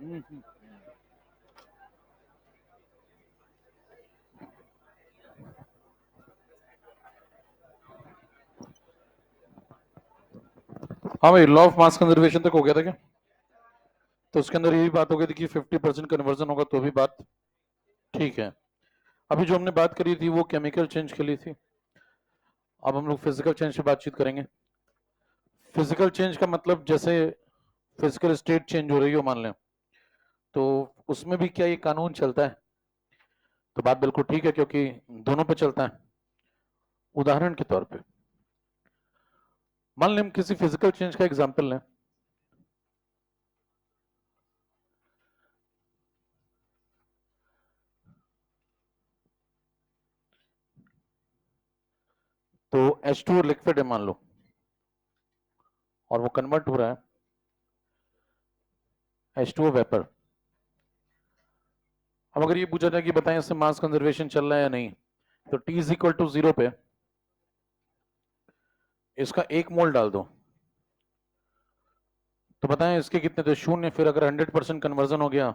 हाँ भाई, law of mass conservation तक हो गया था क्या? तो उसके अंदर यही बात हो गई थी कि 50% कन्वर्जन होगा तो भी बात ठीक है। अभी जो हमने बात करी थी वो केमिकल चेंज के लिए थी। अब हम लोग फिजिकल चेंज पे बातचीत करेंगे। फिजिकल चेंज का मतलब जैसे फिजिकल स्टेट चेंज हो रही हो मान लें, तो उसमें भी क्या ये कानून चलता है? तो बात बिल्कुल ठीक है, क्योंकि दोनों पे चलता है। उदाहरण के तौर पे मान लें हम किसी फिजिकल चेंज का एग्जांपल लें। तो H2O लिक्विड है मान लो, और वो कन्वर्ट हो रहा है H2O वेपर। अब अगर ये पूछा जाए कि बताएं इससे मास कंजर्वेशन चल रहा है या नहीं, तो T इज इक्वल टू 0 पे इसका 1 मोल डाल दो, तो बताएं इसके कितने थे? शून्य। फिर अगर 100% कन्वर्जन हो गया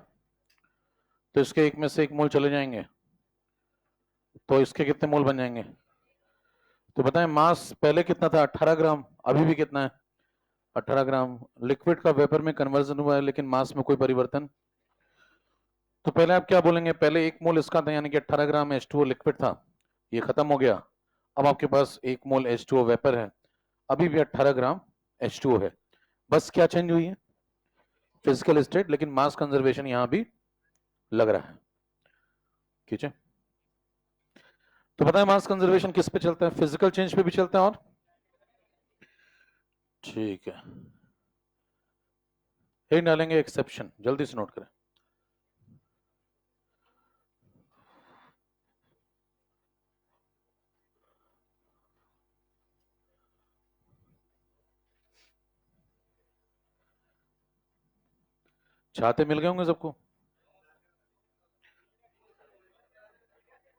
तो इसके एक में से 1 मोल चले जाएंगे, तो इसके कितने मोल बन जाएंगे? तो बताएं मास पहले कितना था? 18 ग्राम। अभी भी कितना है? 18 ग्राम। लिक्विड का वेपर में कन्वर्जन हुआ है लेकिन मास में कोई परिवर्तन। तो पहले आप क्या बोलेंगे? पहले 1 मोल इसका था, यानी कि 18 ग्राम H2O लिक्विड था, ये खत्म हो गया। अब आपके पास 1 मोल H2O वेपर है, अभी भी 18 ग्राम H2O है। बस क्या चेंज हुई है? फिजिकल स्टेट, लेकिन मास कंजर्वेशन यहां भी लग रहा है। ठीक है, तो बताएं मास कंजर्वेशन किस पे चलता है? फिजिकल चेंज पे भी चलता है। और ठीक है, ये डालेंगे एक्सेप्शन, जल्दी से नोट करें। छाते मिल गए होंगे सबको।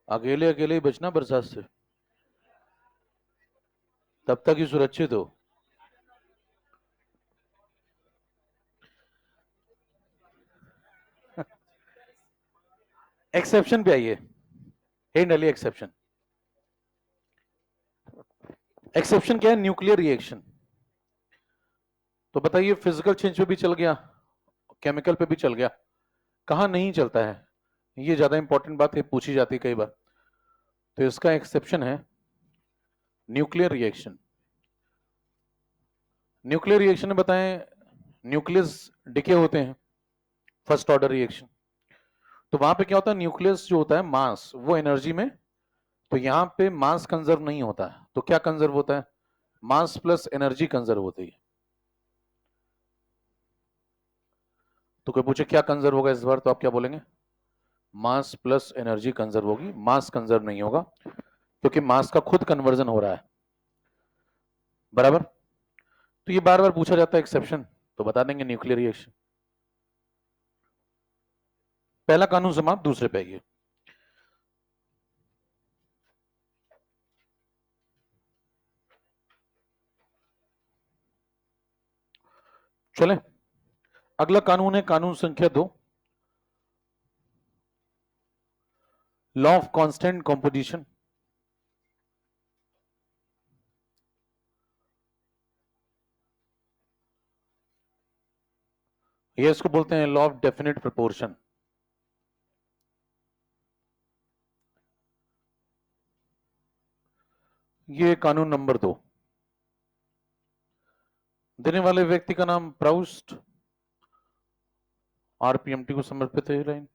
अकेले अकेले ही बचना बरसात से, तब तक ही सुरक्षित हो। एक्सेप्शन पे आइए, हे डालिए एक्सेप्शन। एक्सेप्शन क्या है? Nuclear reaction. तो बताइए फिजिकल चेंज पे भी चल गया, केमिकल पे भी चल गया, कहां नहीं चलता है? ये ज्यादा इंपॉर्टेंट बात है, पूछी जाती है कई बार। तो इसका एक्सेप्शन है न्यूक्लियर रिएक्शन। न्यूक्लियर रिएक्शन में बताएं, न्यूक्लियस डिके होते हैं, फर्स्ट ऑर्डर रिएक्शन। तो वहां पे क्या होता है? न्यूक्लियस जो होता है मास, वो एनर्जी में, तो यहां पे मास कंजर्व नहीं होता है, तो क्या कंजर्व होता है? मास प्लस एनर्जी कंजर्व होती है। तो कोई पूछे क्या कंजर्व होगा इस बार, तो आप क्या बोलेंगे? मास प्लस एनर्जी कंजर्व होगी, मास कंजर्व नहीं होगा, क्योंकि मास का खुद कन्वर्जन हो रहा है। बराबर। तो ये बार बार पूछा जाता है एक्सेप्शन, तो बता देंगे न्यूक्लियर रिएक्शन। पहला कानून समाप्त, दूसरे पे आइए। चले, अगला कानून है कानून संख्या 2, लॉ ऑफ कांस्टेंट कॉम्पोजिशन। ये इसको बोलते हैं लॉ ऑफ डेफिनेट प्रोपोर्शन। ये कानून नंबर 2। देने वाले व्यक्ति का नाम प्राउस्ट, आरपीएमटी को समर्पित है लाइन।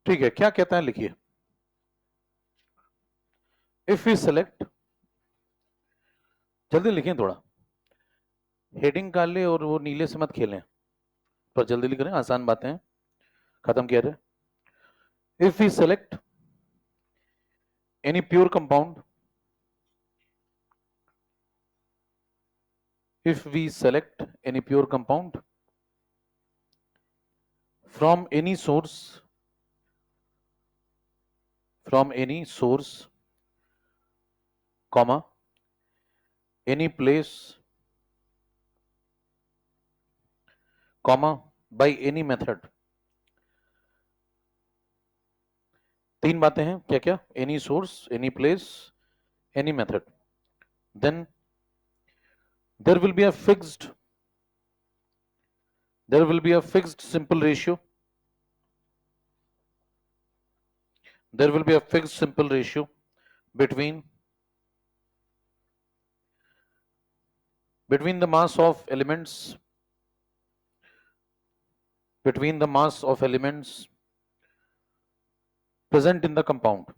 ठीक है, क्या कहता है लिखिए। इफ वी सेलेक्ट, जल्दी लिखें थोड़ा, हेडिंग काले और वो नीले से मत खेलें, पर जल्दी लिख रहे हैं, आसान बातें हैं, खत्म किया रहे। If we select any pure compound, if we select any pure compound from any source, from any source comma any place comma by any method. तीन बातें हैं, क्या क्या? Any source, any place, any method. Then there will be a fixed simple ratio. There will be a fixed simple ratio between the mass of elements present in the compound.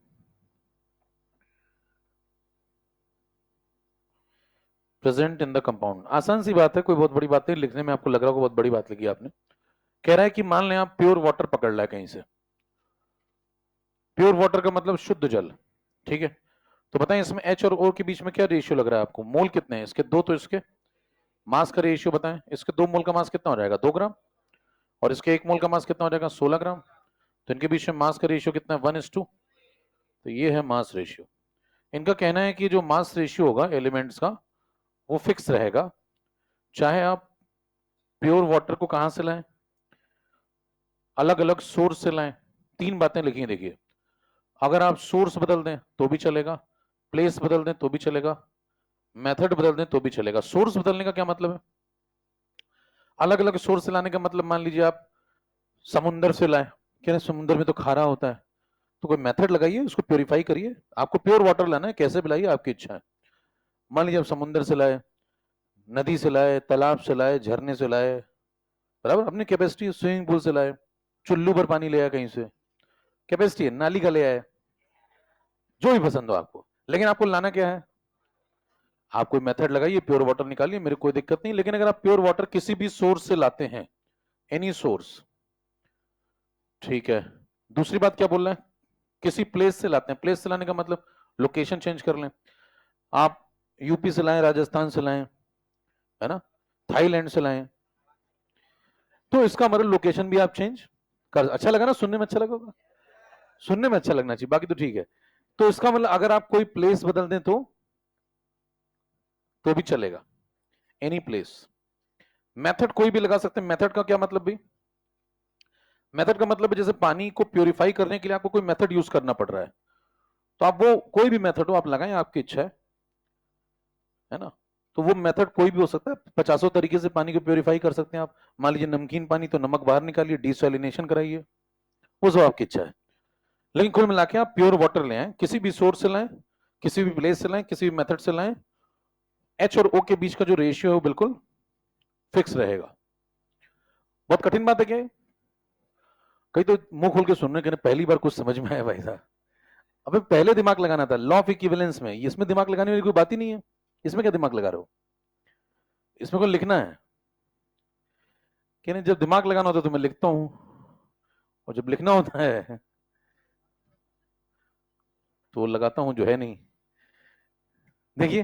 Present in the compound. आसान सी बात है, कोई बहुत बड़ी बात नहीं, लिखने में आपको लग रहा होगा बहुत बड़ी बात लिखी आपने। कह रहा है कि मान लें आप प्योर वाटर पकड़ रहा है कहीं से। प्योर वाटर का मतलब शुद्ध जल, ठीक है? तो बताएं इसमें H और O के बीच में क्या रेशियो लग रहा है आपको? मोल कितने हैं इसके? 2, तो इसके मास का रेशियो बताएं। इसके 2 मोल का मास कितना हो जाएगा? 2 ग्राम। और इसके 1 मोल का मास कितना हो जाएगा? 16 ग्राम। तो इनके बीच में मास का रेशियो कितना है? 1:2। तो ये है मास रेशियो। इनका कहना है कि जो मास रेशियो होगा एलिमेंट्स का वो फिक्स रहेगा, चाहे आप प्योर वाटर को कहां से लाएं, अलग अलग सोर्स से लाएं। तीन बातें लिखी हैं, देखिए। अगर आप सोर्स बदल दें तो भी चलेगा, प्लेस बदल दें तो भी चलेगा, मेथड बदल दें तो भी चलेगा। सोर्स बदलने का क्या मतलब है? अलग अलग सोर्स से लाने का मतलब, मान लीजिए आप समुद्र से लाए, कह रहे समुद्र में तो खारा होता है, तो कोई मेथड लगाइए, उसको प्योरीफाई करिए। आपको प्योर वाटर लाना है, कैसे भी लाइए, आपकी इच्छा है। मान लीजिए आप समुद्र से लाए, नदी से लाए, तालाब से लाए, झरने से लाए, बराबर अपनी कैपेसिटी, स्विमिंग पूल से लाए, चुल्लू पर पानी ले आए, कहीं से कैपेसिटी है, नाली का ले आए, जो भी पसंद हो आपको। लेकिन आपको लाना क्या है? आप कोई मेथड लगाइए, प्योर वाटर निकालिए, मेरे कोई दिक्कत नहीं। लेकिन अगर आप प्योर वाटर किसी भी सोर्स से लाते हैं, एनी सोर्स, ठीक है। दूसरी बात क्या बोल रहे हैं? किसी प्लेस से लाते हैं। प्लेस से लाने का मतलब लोकेशन चेंज कर लें। आप यूपी से लाएं, राजस्थान से लाएं, है ना, थाईलैंड से लाएं, तो इसका मतलब लोकेशन भी आप चेंज कर। अच्छा लगा ना? सुनने में अच्छा लगा होगा, सुनने में अच्छा लगना चाहिए, बाकी तो ठीक है। तो इसका मतलब अगर आप कोई प्लेस बदल दें तो भी चलेगा, एनी प्लेस। मेथड कोई भी लगा सकते हैं। मेथड का क्या मतलब भी? मेथड का मतलब है जैसे पानी को प्योरीफाई करने के लिए आपको कोई मेथड यूज करना पड़ रहा है, तो आप वो कोई भी मेथड हो आप लगाएं, आपकी इच्छा है ना। तो वो मेथड कोई भी हो सकता है, 50 तरीके से पानी को प्योरीफाई कर सकते हैं आप। मान लीजिए नमकीन पानी, तो नमक बाहर निकालिए, डिसैलिनेशन कराइए, वो सब आपकी इच्छा है। लेकिन कुल मिला के आप प्योर वाटर ले आए, किसी भी सोर्स से लाएं, किसी भी प्लेस से लाएं, किसी भी मेथड से लाएं, एच और ओ के बीच का जो रेशियो है वो बिल्कुल फिक्स रहेगा। बहुत कठिन बात है क्या? कई तो मुंह खोल के सुनने के पहली बार कुछ समझ में आया भाई साहब। अबे पहले दिमाग लगाना था लॉ ऑफ इक्विवेलेंस में, इसमें दिमाग लगाने वाली कोई बात ही नहीं है। इसमें क्या दिमाग लगा रहे हो? इसमें को लिखना है कि नहीं, जब दिमाग लगाना होता है तो मैं लिखता हूं, और जब लिखना होता है तो लगाता हूं, जो है नहीं। देखिए,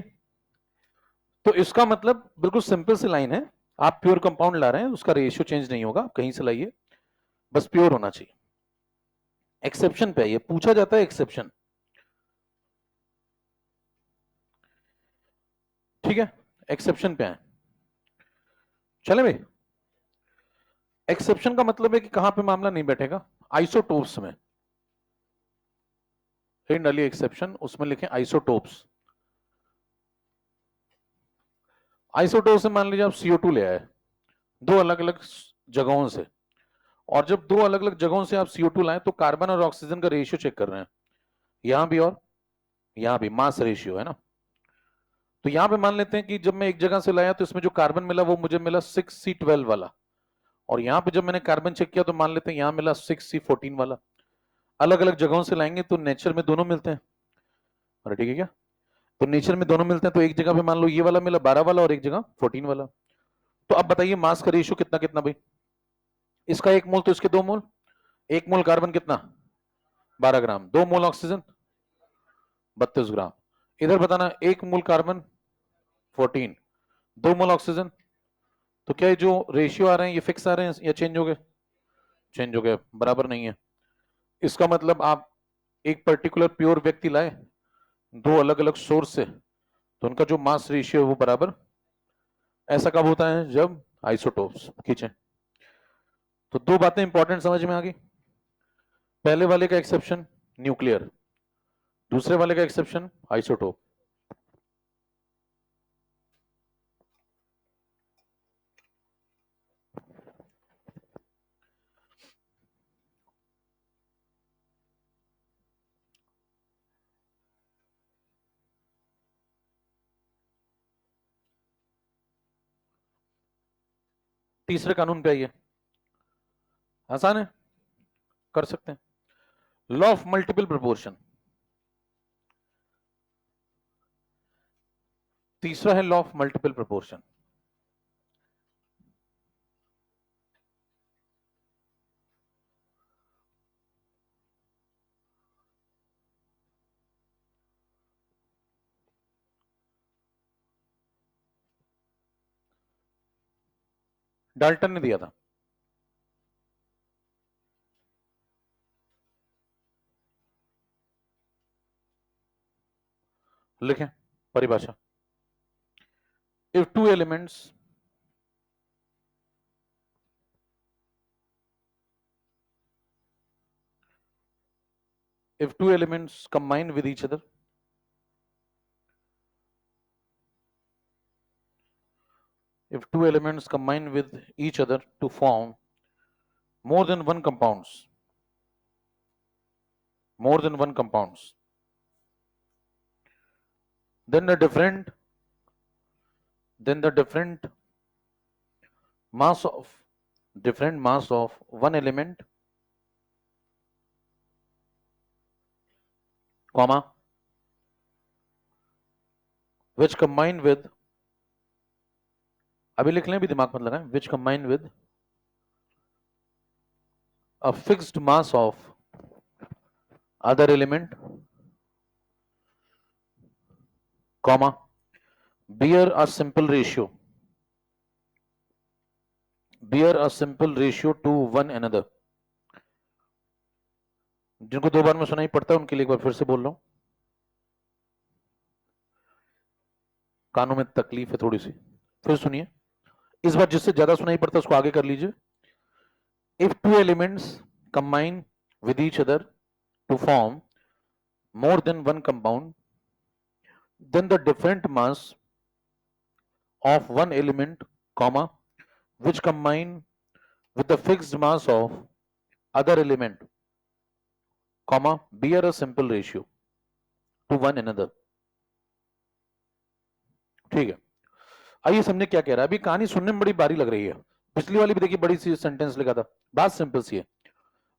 तो इसका मतलब बिल्कुल सिंपल सी लाइन है। आप प्योर कंपाउंड ला रहे हैं, उसका रेशियो चेंज नहीं होगा, कहीं से लाइए, बस प्योर होना चाहिए। एक्सेप्शन पे ये पूछा जाता है, एक्सेप्शन, ठीक है? एक्सेप्शन पे आए, चले भाई। एक्सेप्शन का मतलब है कि कहां पे मामला नहीं बैठेगा? आइसोटोप्स में। डालिए एक्सेप्शन, उसमें लिखें आइसोटोप्स। आइसोटोप से मान लीजिए आप CO2 ले आए दो अलग अलग जगहों से, और जब दो अलग अलग जगहों से आप CO2 लाए तो कार्बन और ऑक्सीजन का रेशियो चेक कर रहे हैं, यहां भी और यहां भी, मास रेशियो है ना। तो यहां पे मान लेते हैं कि जब मैं एक जगह से लाया तो इसमें जो कार्बन मिला वो मुझे मिला 6C12 वाला, और यहां पे जब मैंने कार्बन चेक किया तो मान लेते हैं यहां मिला 6C14 वाला। अलग अलग जगहों से लाएंगे तो नेचर में दोनों मिलते हैं, अरे ठीक है क्या? तो नेचर में दोनों मिलते हैं, तो एक जगह पे मान लो ये वाला मिला 12 वाला और एक जगह 14 वाला। तो अब बताइए मास का रेशियो कितना कितना भाई? इसका 1 मोल तो इसके 2 मोल, 1 मोल कार्बन कितना? 12 ग्राम, 2 मोल ऑक्सीजन 32 ग्राम। इधर बताना, 1 मोल कार्बन 14, 2 मोल ऑक्सीजन। तो क्या ये जो रेशियो आ रहे हैं ये फिक्स आ रहे हैं या चेंज हो गए? चेंज हो गए, बराबर नहीं है। इसका मतलब आप एक पर्टिकुलर प्योर व्यक्ति लाए दो अलग अलग सोर्स से, तो उनका जो मास रेशियो है वो बराबर, ऐसा कब होता है? जब आइसोटोप्स खींचे। तो दो बातें इंपॉर्टेंट समझ में आ गई। पहले वाले का एक्सेप्शन न्यूक्लियर, दूसरे वाले का एक्सेप्शन आइसोटोप। तीसरे कानून पे आइए, आसान है, कर सकते हैं। Law of multiple proportion. तीसरा है law of multiple proportion. Dalton ने दिया था। लिखें परिभाषा। If two elements combine with each other, if two elements combine with each other to form more than one compounds, then the different mass of one element, comma, which combine with, अभी लिख लें, भी दिमाग मत लगाएं, which combine with a fixed mass of other element, comma, bear a simple ratio to one another। जिनको दो बार में सुनाई पड़ता है उनके लिए एक बार फिर से बोल रहा हूं, कानों में तकलीफ है थोड़ी सी, फिर सुनिए। इस बार जिससे ज्यादा सुनाई पड़ता है उसको आगे कर लीजिए। If two elements combine with each other to form more than one compound, then the different mass of one element, comma, which combine with the fixed mass of other element, comma, bear a simple ratio to one another। ठीक है, आइए समझे क्या कह रहा है। अभी कहानी सुनने में बड़ी बारी लग रही है, पिछली वाली भी देखिए बड़ी सी सेंटेंस लिखा था, बात सिंपल सी है।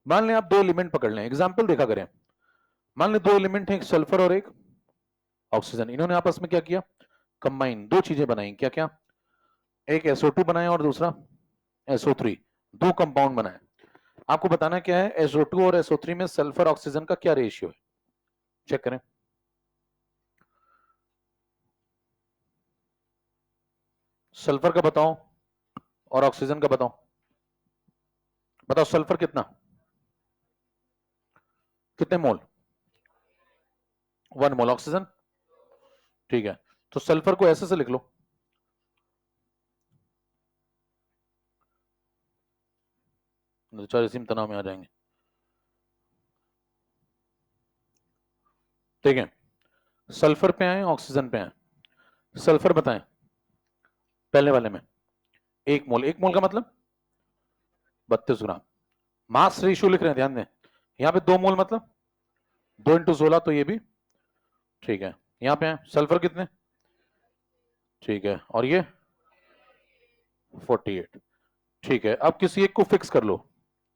मान लें आप दो एलिमेंट पकड़ लें, एग्जाम्पल देखा करें। मान लें दो एलिमेंट है, एक सल्फर और एक ऑक्सीजन, इन्होंने आपस में क्या किया? कंबाइन, दो चीजें बनाई। क्या क्या? एक SO2 बनाया और दूसरा SO3, दो कंपाउंड बनाए। आपको बताना क्या है, SO2 और SO3 में सल्फर ऑक्सीजन का क्या रेशियो है, चेक करें। सल्फर का बताओ और ऑक्सीजन का बताओ। बताओ सल्फर कितना, कितने मोल? 1 मोल। ऑक्सीजन? ठीक है, तो सल्फर को ऐसे से लिख लो, चार इसी में तनाव में आ जाएंगे। ठीक है, सल्फर पे आए, ऑक्सीजन पे आए। सल्फर बताएं, पहले वाले में 1 मोल, 1 मोल का मतलब 32 ग्राम। मास रेशियो लिख रहे हैं, ध्यान दें, यहां पे 2 मोल मतलब 2 इंटू 16, तो ये भी ठीक है। यहां पे आए, सल्फर कितने? ठीक है, और ये 48। ठीक है, अब किसी एक को फिक्स कर लो।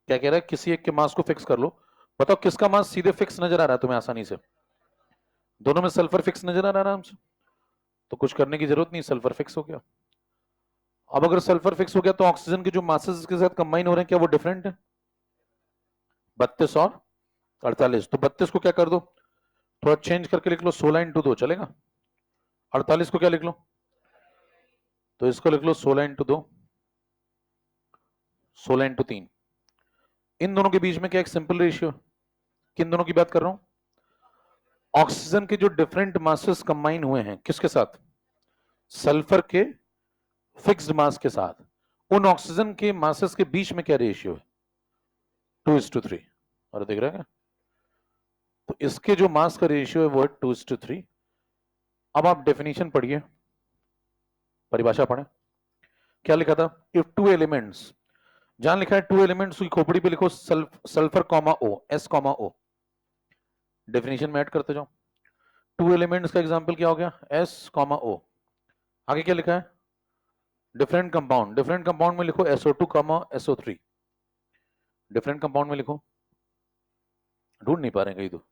क्या कह रहा है? किसी एक के मास को फिक्स कर लो। बताओ किसका मास सीधे फिक्स नजर आ रहा है तुम्हें आसानी से? दोनों में सल्फर फिक्स नजर आ रहा है आराम से, तो कुछ करने की जरूरत नहीं, सल्फर फिक्स हो गया। अब अगर सल्फर फिक्स हो गया तो ऑक्सीजन के जो मासेस इसके साथ कंबाइन हो रहे हैं, क्या वो डिफरेंट है? 32 और 48, तो 32 को क्या कर दो, थोड़ा चेंज करके लिख लो, 16 इंटू 2 चलेगा। 48 को क्या लिख लो, तो इसको लिख लो 16 इंटू 2, 16 इंटू 3। इन दोनों के बीच में क्या एक सिंपल रेशियो, किन दोनों की बात कर रहा हूं? ऑक्सीजन के जो डिफरेंट मासेस कंबाइन हुए हैं किसके साथ, सल्फर के फिक्स्ड मास के साथ, उन ऑक्सीजन के मासेस के बीच में क्या रेशियो है, 2:3। और देख रहे हैं, तो इसके जो मास का रेशियो है वो है 2:3। अब आप डेफिनेशन पढ़िए, परिभाषा पढ़े, क्या लिखा था, इफ टू एलिमेंट्स, जहां लिखा है टू एलिमेंट्स की खोपड़ी पे लिखो सल्फर कॉमा ओ, एस कॉमा ओ, डेफिनेशन में ऐड करते जाओ। टू एलिमेंट्स का एग्जांपल क्या हो गया, एस कॉमा ओ। आगे क्या लिखा है, डिफरेंट कंपाउंड, डिफरेंट कंपाउंड में लिखो SO2 comma SO3, different compound में लिखो, ढूंढ नहीं पा रहे कहीं तो,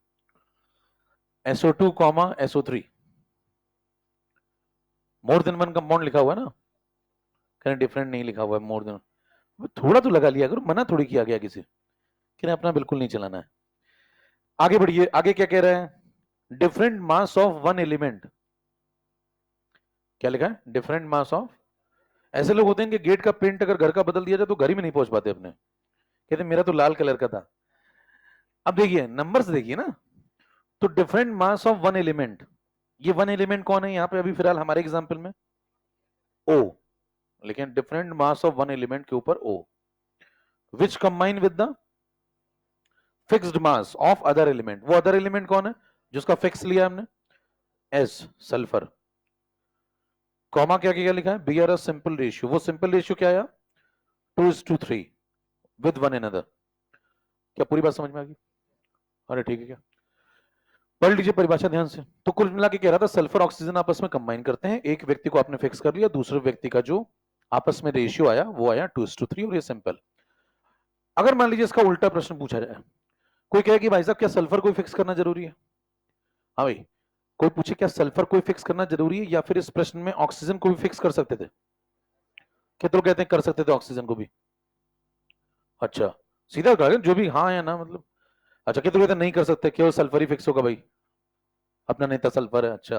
SO2 comma SO3, more than one compound लिखा हुआ है ना, कहने डिफरेंट नहीं लिखा हुआ है, मोर देन, थोड़ा तो लगा लिया करो, मना थोड़ी किया गया किसी, कहने अपना बिल्कुल नहीं चलाना है। आगे बढ़िए, आगे क्या कह रहे हैं, different mass of one element, क्या लिखा है, डिफरेंट मास ऑफ, ऐसे लोग होते हैं कि गेट का पेंट अगर घर का बदल दिया जाए तो घर ही में नहीं पहुंच पाते अपने, कहते मेरा तो लाल कलर का था। अब देखिए नंबर्स देखिए ना, तो different mass of one element, ये वन एलिमेंट कौन है यहां पे अभी फिलहाल हमारे एग्जांपल में, ओ, लेकिन different mass of one element के ऊपर ओ, which combine with the fixed mass of other element, वो अदर एलिमेंट कौन है जिसका फिक्स लिया हमने, एस, सल्फर, कॉमा क्या क्या लिखा है, B R S simple ratio, वो सिंपल रेशियो क्या आया, 2:3 विद वन अनदर। क्या पूरी बात समझ में आ गई, अरे ठीक है, क्या पढ़ लीजिए परिभाषा ध्यान से। तो कुल मिला के कह रहा था सल्फर ऑक्सीजन आपस में कंबाइन करते हैं, एक व्यक्ति को आपने फिक्स कर लिया, दूसरे व्यक्ति का जो आपस में रेशियो आया वो आया 2:3, और ये सिंपल। अगर मान लीजिए इसका उल्टा प्रश्न पूछा जाए, कोई कहे कि भाई साहब क्या सल्फर को फिक्स करना जरूरी है, हाँ भाई, कोई पूछे क्या सल्फर को फिक्स करना जरूरी है, या फिर इस प्रश्न में ऑक्सीजन को भी फिक्स कर सकते थे, कितने लोग कहते हैं कर सकते थे ऑक्सीजन को भी, अच्छा सीधा कहा जो भी हाँ या ना मतलब, अच्छा कितने कहते हैं नहीं कर सकते, केवल सल्फर ही फिक्स होगा भाई, अपना नेता सल्फर है, अच्छा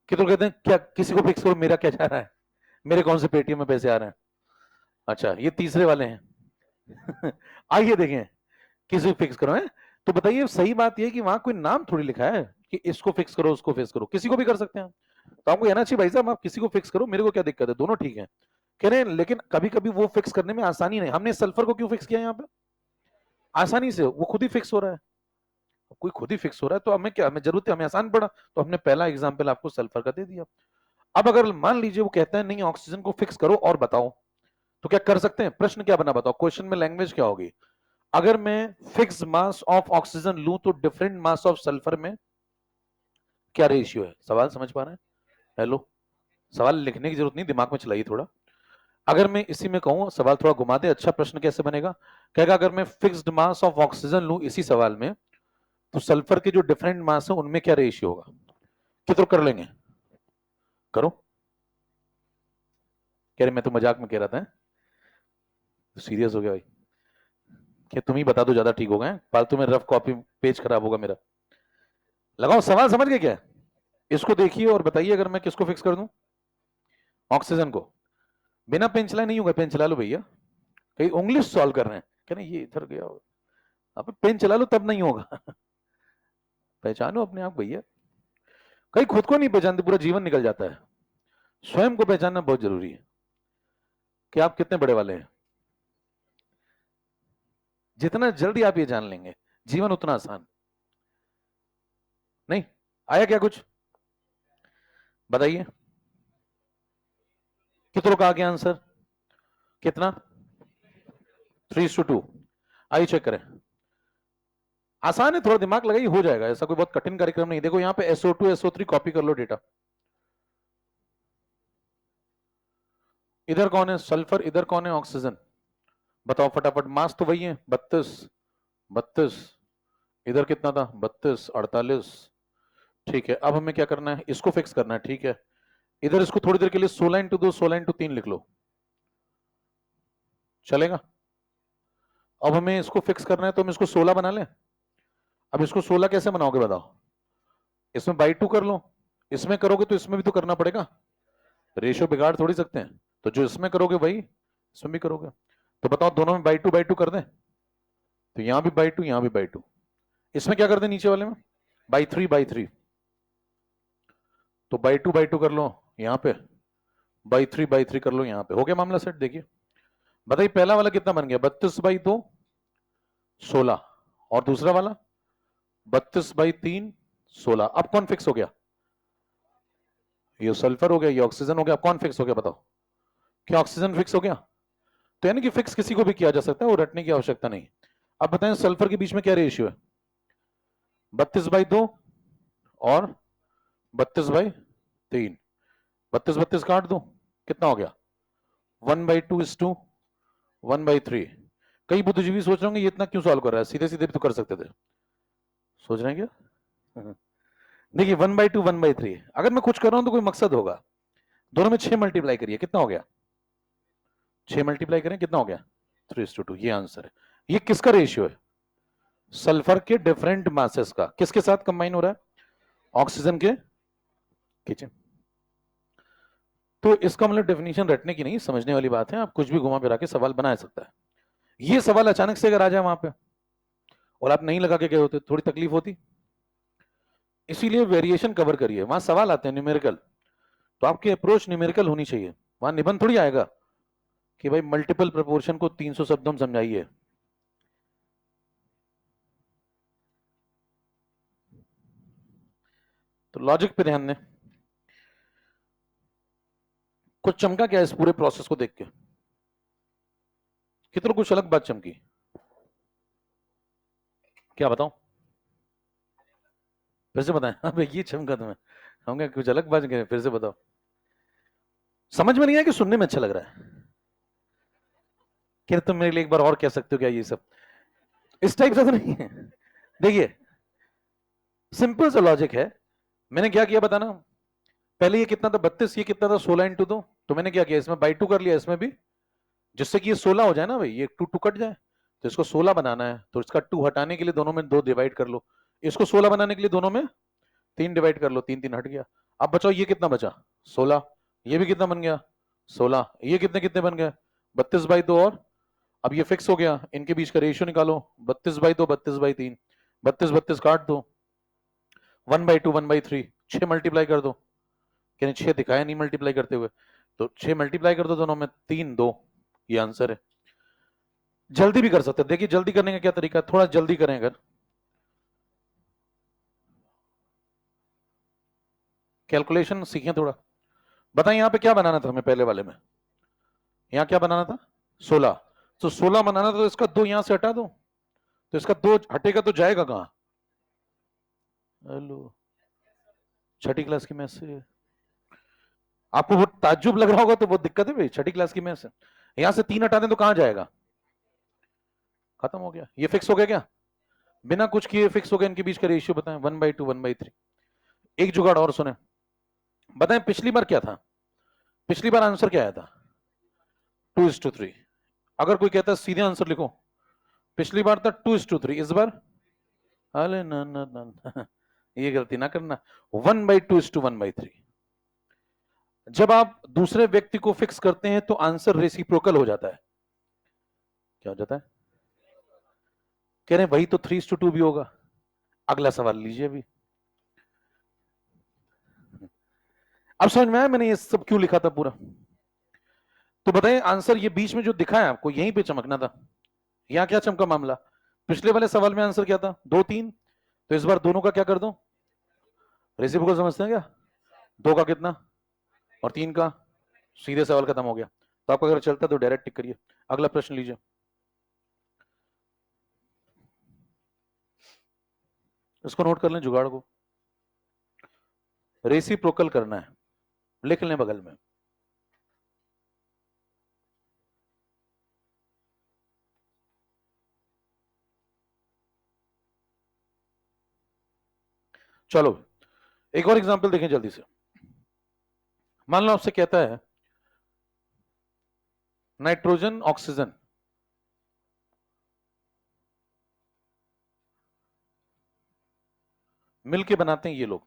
कितने कहते हैं क्या किसी को फिक्स करो, मेरा क्या जा रहा है, मेरे कौन से पेटीएम में पैसे आ रहे हैं, अच्छा ये तीसरे वाले हैं आइए देखें, किसी को फिक्स करो है, तो बताइए सही बात यह कि वहां कोई नाम थोड़ी लिखा है कि इसको फिक्स करो उसको फिक्स करो, किसी को भी कर सकते हैं, तो आपको कहना चाहिए भाई साहब आप किसी को फिक्स करो, मेरे को क्या दिक्कत है, दोनों ठीक है, कह रहे हैं लेकिन कभी कभी वो फिक्स करने में आसानी नहीं, हमने सल्फर को क्यों फिक्स किया यहाँ पे, आसानी से वो खुद ही फिक्स हो रहा है, कोई खुद ही फिक्स हो रहा है, तो हमें क्या, हमें जरूरत है, हमें आसान पड़ा, तो हमने पहला एग्जाम्पल आपको सल्फर का दे दिया। अब अगर मान लीजिए वो कहता है नहीं ऑक्सीजन को फिक्स करो और बताओ, तो क्या कर सकते हैं, प्रश्न क्या बना बताओ, क्वेश्चन में लैंग्वेज क्या होगी, अगर मैं फिक्स मास ऑफ ऑक्सीजन लूं तो डिफरेंट मास ऑफ सल्फर में क्या रेशियो है, सवाल समझ पा रहे हैं, हेलो, सवाल लिखने की जरूरत नहीं, दिमाग में चलाइए थोड़ा, अगर मैं इसी में कहूं सवाल थोड़ा घुमा दे, अच्छा प्रश्न कैसे बनेगा, कहेगा अगर मैं फिक्स्ड मास ऑफ ऑक्सीजन लूं इसी सवाल में, तो सल्फर के जो डिफरेंट मास है उनमें क्या रेशियो होगा, कितना कर लेंगे, करो, कह रहे मैं तो मजाक में कह रहा था, सीरियस हो गया भाई, क्या तुम ही बता दो ज्यादा ठीक होगा, फालतू में रफ कॉपी पेज खराब होगा मेरा, लगाओ सवाल समझ गए क्या, इसको देखिए और बताइए अगर मैं किसको फिक्स कर दूं, ऑक्सीजन को, बिना पेन चलाए नहीं होगा, पेन चला लो भैया, कहीं उंगली सॉल्व कर रहे हैं, कह रहे ये इधर गया, आप पेन चला लो तब नहीं होगा पहचानो अपने आप भैया, कहीं खुद को नहीं पहचानते पूरा जीवन निकल जाता है, स्वयं को पहचानना बहुत जरूरी है कि आप कितने बड़े वाले हैं, जितना जल्दी आप ये जान लेंगे जीवन उतना आसान, नहीं आया क्या कुछ, बताइए कितनों का आ गया आंसर, कितना, 3:2, आइए चेक करें, आसान है, थोड़ा दिमाग लगाइए हो जाएगा, ऐसा कोई बहुत कठिन कार्यक्रम नहीं, देखो यहाँ पे SO2 SO3 कॉपी कर लो डेटा, इधर कौन है सल्फर, इधर कौन है ऑक्सीजन, बताओ फटाफट, मास तो वही है 32, 32, इधर कितना था 32, 48, ठीक है, अब हमें क्या करना है, इसको फिक्स करना है, ठीक है, इधर इसको थोड़ी देर के लिए 16:2 16:3 लिख लो, चलेगा, अब हमें इसको फिक्स करना है तो हम इसको 16 बना लें, अब इसको 16 कैसे बनाओगे बताओ, इसमें बाई 2 कर लो, इसमें करोगे तो इसमें भी तो करना पड़ेगा, रेशियो बिगाड़ थोड़ी सकते हैं, तो जो इसमें करोगे वही इसमें भी करोगे, तो बताओ दोनों में बाई 2 कर दें, तो यहां भी बाई 2 यहां भी बाई 2, इसमें क्या कर दें नीचे वाले में बाई थ्री, तो बाई टू कर लो यहां पे, बाई थ्री कर लो यहां पे, हो गया मामला सेट। देखिए बताइए पहला वाला कितना बन गया, 32/2 16, और दूसरा वाला 32/3 16। अब कौन फिक्स हो गया, ये सल्फर हो गया, ये ऑक्सीजन हो गया। कौन फिक्स हो गया बताओ, क्या ऑक्सीजन फिक्स हो गया? तो यानी कि फिक्स किसी को भी किया जा सकता है, वो रटने की आवश्यकता नहीं। अब बताएं सल्फर के बीच में क्या रेशियो है, 32/2 और 32/3, 32 काट दो, कितना हो गया 1/2 1/3। कई बुद्धिजीवी सोच रहे होंगे ये इतना क्यों सॉल्व कर रहा है, सीधे सीधे भी तो कर सकते थे, सोच रहे हैं क्या? देखिए 1/2 अगर मैं कुछ कर रहा हूं तो कोई मकसद होगा। दोनों में 6 मल्टीप्लाई करिए, कितना हो गया, 6 मल्टीप्लाई करें कितना हो गया 3:2, ये आंसर है। ये किसका रेशियो है, सल्फर के डिफरेंट मासेस का, किसके साथ कंबाइन हो रहा है, ऑक्सीजन के। खींचे, तो इसका मतलब डेफिनेशन रटने की नहीं, समझने वाली बात है। आप कुछ भी घुमा फिरा के सवाल बना सकता है। ये सवाल अचानक से अगर आ जाए वहां पे और आप नहीं लगा के गए होते, थोड़ी तकलीफ होती। इसीलिए वेरिएशन कवर करिए, वहां सवाल आते हैं न्यूमेरिकल, तो आपकी अप्रोच न्यूमेरिकल होनी चाहिए। वहां निबंध थोड़ी आएगा कि भाई मल्टीपल प्रोपोर्शन को 300 शब्दों में समझाइए। तो लॉजिक पे ध्यान दें। कुछ चमका क्या इस पूरे प्रोसेस को देख के, कितना कुछ अलग बात चमकी, क्या बताऊं, फिर से बताएं। अब ये चमका तुम्हें, हम क्या कुछ अलग बात गए, फिर से बताओ। समझ में नहीं आया कि सुनने में अच्छा लग रहा है, कि तुम मेरे लिए एक बार और कह सकते हो क्या ये सब, इस टाइप से तो नहीं है। देखिए सिंपल सा लॉजिक है। मैंने क्या किया बताना, पहले ये कितना था 32, ये कितना था 16 × 2, तो मैंने क्या किया इसमें बाई टू कर लिया इसमें भी, जिससे कि ये 16 हो जाए ना भाई, ये टू टू कट जाए। तो इसको 16 बनाना है, तो इसका 2 हटाने के लिए दोनों में 2 डिवाइड कर लो, इसको 16 बनाने के लिए दोनों में 3 डिवाइड कर लो, 3 3 हट गया। अब बचाओ ये कितना बचा 16, ये भी कितना बन गया 16, ये कितने कितने बन गए 32/2, और अब ये फिक्स हो गया, इनके बीच का रेशियो निकालो 32/2 32/3, 32 32 काट दो, 1/2 1/3, 6 मल्टीप्लाई कर दो, यानी 6 दिखाया नहीं मल्टीप्लाई करते हुए, तो 6 मल्टीप्लाई कर दो दोनों में, 3 2, ये आंसर है। जल्दी भी कर सकते हैं, देखिए जल्दी करने का क्या तरीका है, थोड़ा जल्दी करें अगर, कैलकुलेशन सीखें थोड़ा। बताएं यहां पे क्या बनाना था हमें पहले वाले में, यहां क्या बनाना था 16, तो 16 बनाना था, तो इसका 2 यहां से हटा दो, तो इसका 2 हटेगा तो जाएगा कहां, हेलो, छठी क्लास की मैथ से। आपको बहुत ताज्जुब लग रहा होगा तो बहुत दिक्कत है भाई, छठी क्लास की मैथ से। यहां से 3 हटा दें तो कहां जाएगा, खत्म हो गया, ये फिक्स हो गया क्या, बिना कुछ किए फिक्स हो गया। इनके बीच का रेशियो बताएं 1/2 1/3। एक जुगाड़ और सुने, बताएं पिछली बार क्या था, पिछली बार आंसर क्या आया था 2:3। अगर कोई कहता है सीधे आंसर लिखो, पिछली बार था 2:3, इस बार अरे ना ना ना, ना। ये गलती ना करना, 1/2 1/3। जब आप दूसरे व्यक्ति को फिक्स करते हैं तो आंसर रेसिप्रोकल हो जाता है। क्या हो जाता है, कह रहे हैं वही तो 3:2 भी होगा। अगला सवाल लीजिए अभी, अब समझ में आया मैंने ये सब क्यों लिखा था पूरा। तो बताइए आंसर ये बीच में जो दिखा है आपको, यहीं पे चमकना था। यहां क्या चमका मामला, पिछले वाले सवाल में आंसर क्या था 2 3, तो इस बार दोनों का क्या कर दो, रेसिप्रोकल समझते हैं क्या, 2 का कितना और 3 का, सीधे सवाल खत्म हो गया। तो आपका अगर चलता तो डायरेक्ट टिक करिए। अगला प्रश्न लीजिए, इसको नोट कर लें जुगाड़ को, रेसिप्रोकल करना है, लिख लें बगल में। चलो एक और एग्जांपल देखें जल्दी से। मान लो आपसे कहता है नाइट्रोजन ऑक्सीजन मिलके बनाते हैं ये लोग,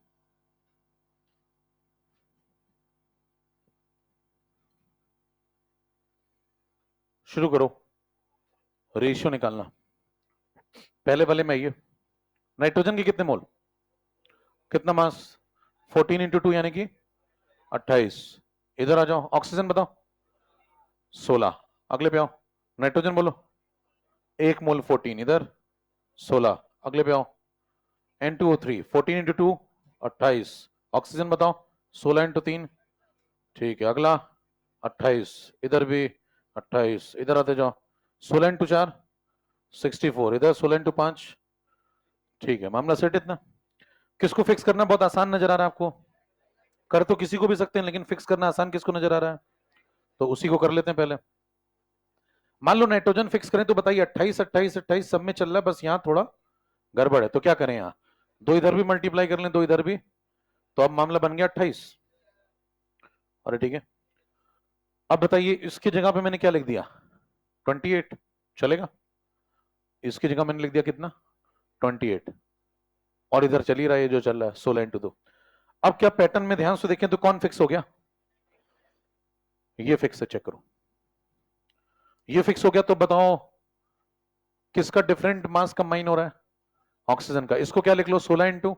शुरू करो, रेशियो निकालना। पहले वाले में ये नाइट्रोजन के कितने मोल कितना मास? 14 इंटू 2 यानी कि 28। इधर आ जाओ, ऑक्सीजन बताओ 16। अगले पे आओ, नाइट्रोजन बोलो 1 मोल 14, इधर 16। अगले पे आओ, N2O3 14 इंटू 2 28। ऑक्सीजन बताओ 16 इंटू 3, ठीक है। अगला 28, इधर भी 28, इधर आते जाओ 16 इंटू 4 64, इधर 16 इंटू 5, ठीक है। मामला सेट। इतना किसको फिक्स करना बहुत आसान नजर आ रहा है आपको? कर तो किसी को भी सकते हैं, लेकिन फिक्स करना आसान किसको नजर आ रहा है? तो उसी को कर लेते हैं पहले। मान लो नाइट्रोजन फिक्स करें तो बताइए 28 28 28 सब में चल रहा है, बस यहां थोड़ा गड़बड़ है, तो क्या करें? यहां दो इधर भी मल्टीप्लाई कर लें, दो इधर भी, तो अब मामला बन गया 28। अरे ठीक है, अब बताइए इसकी जगह पे मैंने क्या लिख दिया? 28, चलेगा? इसकी जगह मैंने लिख दिया कितना? 28, और इधर चल ही रहा है जो चल रहा है 16 इंटू 2। अब क्या पैटर्न में ध्यान से देखें तो कौन फिक्स हो गया? ये फिक्स है, चेक करो। ये फिक्स हो गया, तो बताओ किसका डिफरेंट मास कंबाइन हो रहा है? ऑक्सीजन का। इसको क्या लिख लो? 16 इंटू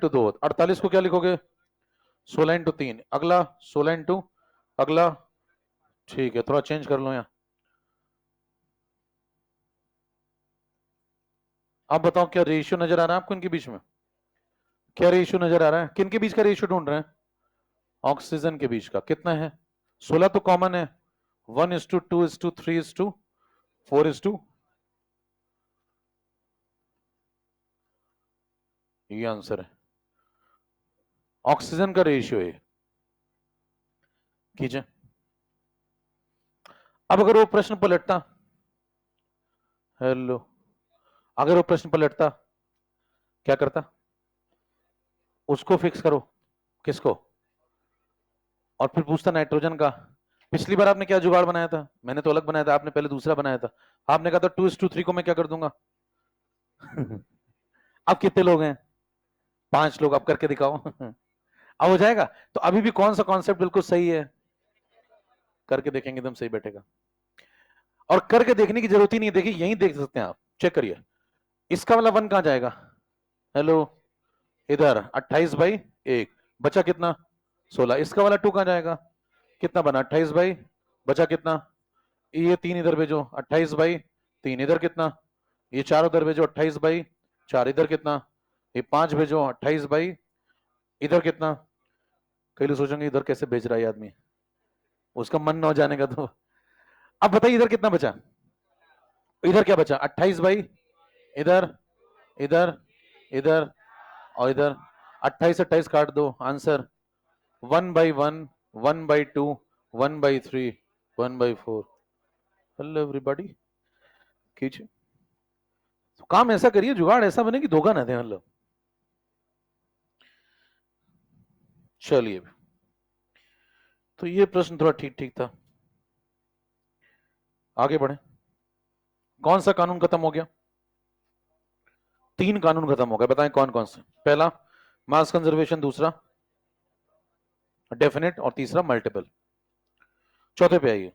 2 48 को क्या लिखोगे? 16 इंटू 3। अगला 16 इंटू, अगला, ठीक है, थोड़ा चेंज कर लो यहाँ। अब बताओ क्या रेशियो नजर आ रहा है आपको इनके बीच में? क्या रेशियो नजर आ रहा है? किन के बीच का रेशियो ढूंढ रहे हैं? ऑक्सीजन के बीच का। कितना है? 16 तो कॉमन है, 1:2:3:4:, ये आंसर है। ऑक्सीजन का रेशियो है। कीजिए। अब अगर वो प्रश्न पलटता, हेलो, अगर वो प्रश्न पलटता क्या करता? उसको फिक्स करो। किसको? और फिर पूछता नाइट्रोजन का। पिछली बार आपने क्या जुगाड़ बनाया था? मैंने तो अलग बनाया था, आपने पहले दूसरा बनाया था। आपने कहा था 2:3 को मैं क्या कर दूंगा? अब कितने लोग हैं? 5 लोग। अब करके दिखाओ। अब हो जाएगा? तो अभी भी कौन सा कॉन्सेप्ट बिल्कुल सही है? करके देखेंगे एकदम सही बैठेगा। और करके देखने की जरूरत ही नहीं है, देखिए यही देख सकते हैं आप, चेक करिए। इसका वाला 1 कहां जाएगा? हेलो, इधर 28/1, बचा कितना? 16। इसका वाला 2 कहां जाएगा? कितना बना? 28/, बचा कितना? ये 3 इधर भेजो, 28/3, इधर कितना? ये 4 उधर भेजो, 28/4, इधर कितना? ये 5 भेजो, 28/, इधर कितना? कई लोग सोचेंगे इधर कैसे भेज रहा है आदमी, उसका मन ना हो जाने का। तो अब बताइए इधर कितना बचा? इधर क्या बचा? 28/, इधर, इधर, इधर, और इधर। 28 28 काट दो, आंसर 1/1, 1/2, 1/3, 1/4। हेलो एवरीबॉडी, कीजिए। तो काम ऐसा करिए, जुगाड़ ऐसा बने कि धोखा ना दे। मतलब चलिए, तो ये प्रश्न थोड़ा ठीक ठीक था। आगे बढ़े। कौन सा कानून खत्म हो गया? 3 कानून खत्म हो गए, बताएं कौन कौन से? पहला मास कंजर्वेशन, दूसरा डेफिनेट, और तीसरा मल्टीपल। चौथे पे आइए।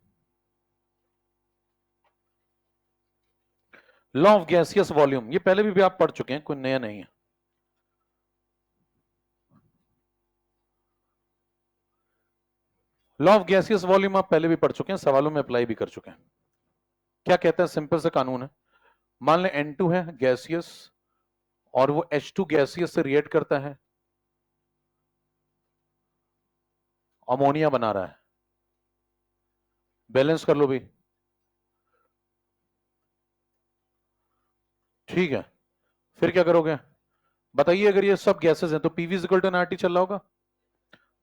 लॉ ऑफ गैसियस वॉल्यूम, ये पहले भी आप पढ़ चुके हैं, कोई नया नहीं है। लॉ ऑफ गैसियस वॉल्यूम आप पहले भी पढ़ चुके हैं, सवालों में अप्लाई भी कर चुके हैं। क्या कहता है? सिंपल सा कानून है। मान लें N2 है गैसियस, और वो H2 गैसियस से रिएक्ट करता है, अमोनिया बना रहा है। बैलेंस कर लो भी, ठीक है। फिर क्या करोगे? बताइए, अगर ये सब गैसेस हैं तो पीवी इक्वल टू एनआरटी चल रहा होगा।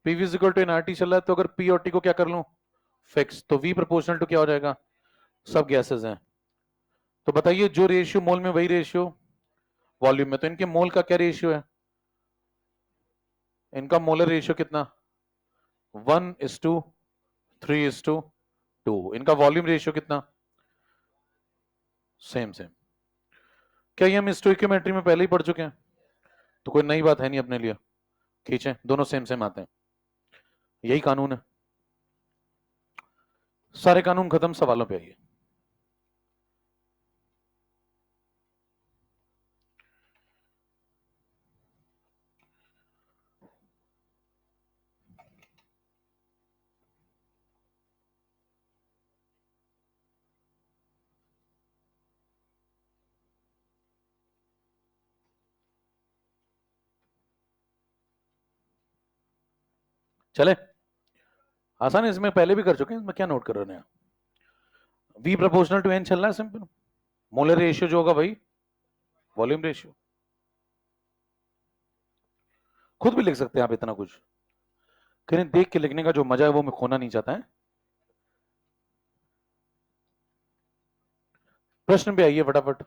पीवी इक्वल टू एनआरटी चल रहा है, तो अगर पी और टी को क्या कर लूं? फिक्स, तो वी प्रोपोर्शनल टू क्या हो जाएगा? सब गैसेस हैं। तो बताइए जो रेशियो मोल में, वही रेशियो वॉल्यूम में। तो इनके मोल का क्या रेशियो है? इनका मोलर रेशियो कितना? 1:3:2। इनका वॉल्यूम रेशियो कितना? Same same. क्या ये हम स्टोइकियोमेट्री में पहले ही पढ़ चुके हैं? तो कोई नई बात है नहीं अपने लिए। खींचे, दोनों सेम सेम आते हैं, यही कानून है। सारे कानून खत्म, सवालों पे आइए। चले, आसान है, इसमें पहले भी कर चुके हैं, इसमें क्या नोट कर रहे हैं? V प्रोपोर्शनल टू N चल रहा है, सिंपल। मोलर रेशियो जो होगा भाई वॉल्यूम रेशियो। खुद भी लिख सकते हैं आप इतना कुछ, कहीं देख के लिखने का जो मजा है वो मैं खोना नहीं चाहता है। प्रश्न भी आइए फटाफट।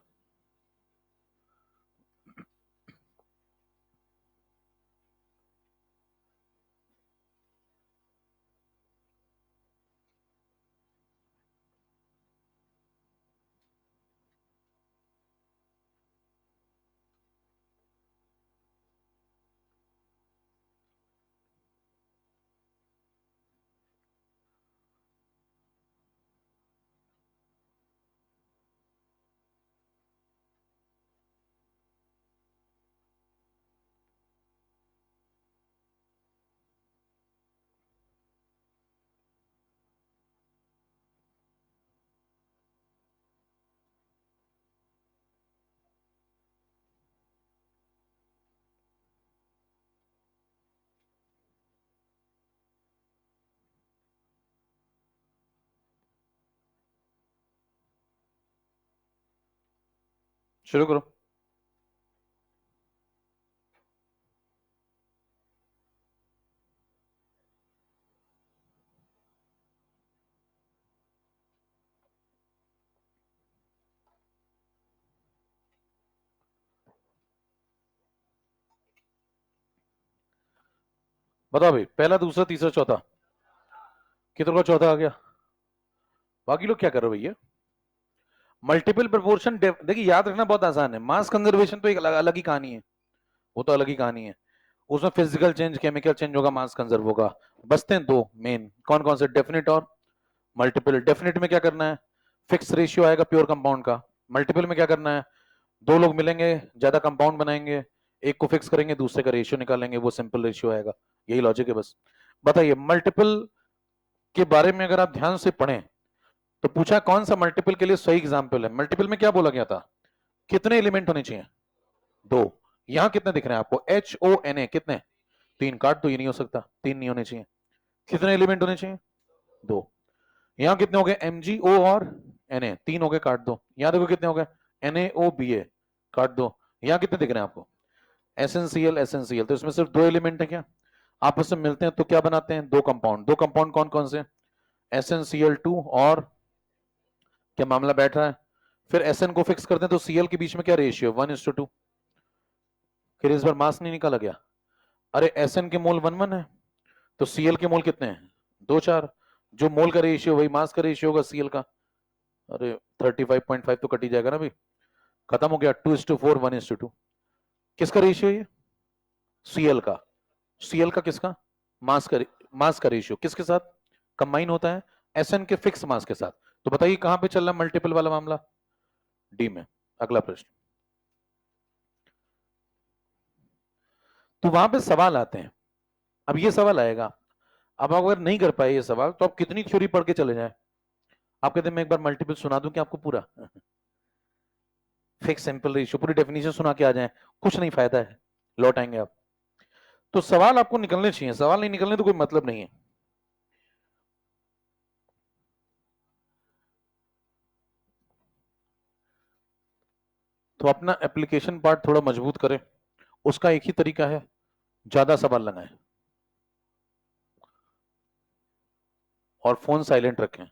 शुरू करो। बताओ भाई, पहला दूसरा तीसरा चौथा, कितनों का चौथा आ गया? बाकी लोग क्या कर रहे हो भैया? मल्टीपल प्रोपोर्शन, देखिए याद रखना बहुत आसान है। मास कंजर्वेशन तो एक अलग, अलग ही कहानी है, वो तो अलग ही कहानी है। उसमें फिजिकल चेंज, केमिकल चेंज होगा, मास कंजर्व होगा। बचते हैं दो मेन, कौन कौन से? डेफिनेट और मल्टीपल। डेफिनेट में क्या करना है? फिक्स रेशियो आएगा प्योर कंपाउंड का। मल्टीपल में क्या करना है? दो लोग मिलेंगे, ज्यादा कंपाउंड बनाएंगे, एक को फिक्स करेंगे, दूसरे का रेशियो निकालेंगे, वो सिंपल रेशियो आएगा। यही लॉजिक है बस। बताइए, मल्टीपल के बारे में अगर आप ध्यान से पढ़ें तो पूछा कौन सा मल्टीपल के लिए सही एग्जाम्पल है। मल्टीपल में क्या बोला गया था? कितने एलिमेंट होने चाहिए? दो। यहां कितने दिख रहे हैं आपको? HONA कितने? तीन। काट दो, ये नहीं हो सकता, तीन नहीं होने चाहिए। कितने एलिमेंट होने चाहिए? दो। यहां कितने हो गए? MgO और Na, तीन हो गए, काट दो। यहां देखो कितने हो गए? NaOBa, काट दो। यहां कितने दिख रहे हैं आपको? SnCl SnCl, तो इसमें सिर्फ दो एलिमेंट है क्या? आपस में मिलते हैं तो क्या बनाते हैं? दो कंपाउंड। दो कंपाउंड कौन कौन से? SnCl2 और क्या मामला बैठ रहा है? फिर Sn को फिक्स करते हैं तो Cl के बीच में क्या रेशियो? 1:2। फिर इस बार मास नहीं निकाला गया। अरे Sn के मोल 1:1 है, तो Cl के मोल कितने हैं? 2:4। जो मोल का रेशियो वही मास का रेशियो होगा Cl का। अरे 35.5 तो कट ही जाएगा ना भाई, खत्म हो गया। 2:4 1:2। किसका रेशियो ये? Cl का। Cl का किसका? मास का। मास का रेशियो किसके साथ कंबाइन होता है? Sn के फिक्स मास के साथ। तो बताइए कहां पे चल रहा मल्टीपल वाला मामला? डी में। अगला प्रश्न। तो वहां पे सवाल आते हैं। अब ये सवाल आएगा, अब अगर नहीं कर पाए ये सवाल तो आप कितनी थ्योरी पढ़ के चले जाएं। आप कहते हैं मैं एक बार मल्टीपल सुना दूं कि आपको पूरा फिक्स सिंपल रेशियो पूरी डेफिनेशन सुना के आ जाएं, कुछ नहीं फायदा है, लौट आएंगे आप। तो सवाल आपको निकलने चाहिए, सवाल नहीं निकलने तो कोई मतलब नहीं है। तो अपना एप्लीकेशन पार्ट थोड़ा मजबूत करें, उसका एक ही तरीका है, ज्यादा सवाल लगाएं और फोन साइलेंट रखें,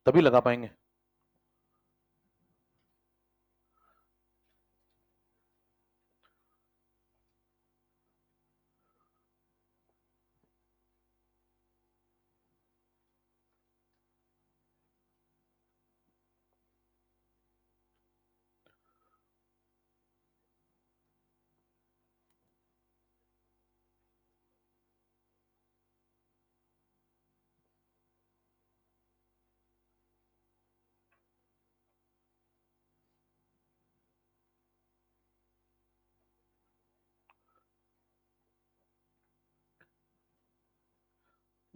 तभी लगा पाएंगे।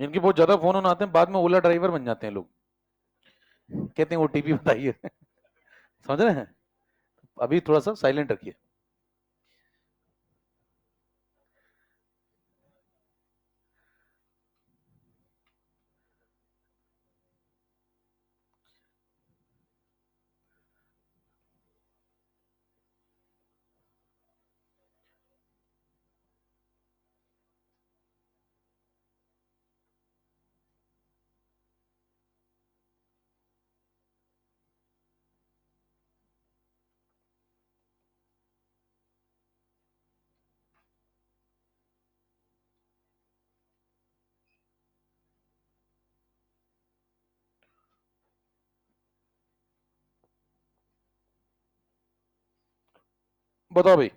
जिनके बहुत ज्यादा फोन ऑन आते हैं बाद में ओला ड्राइवर बन जाते हैं लोग, कहते हैं OTP बताइए समझ रहे हैं? अभी थोड़ा सा साइलेंट रखिए। बताओ भाई,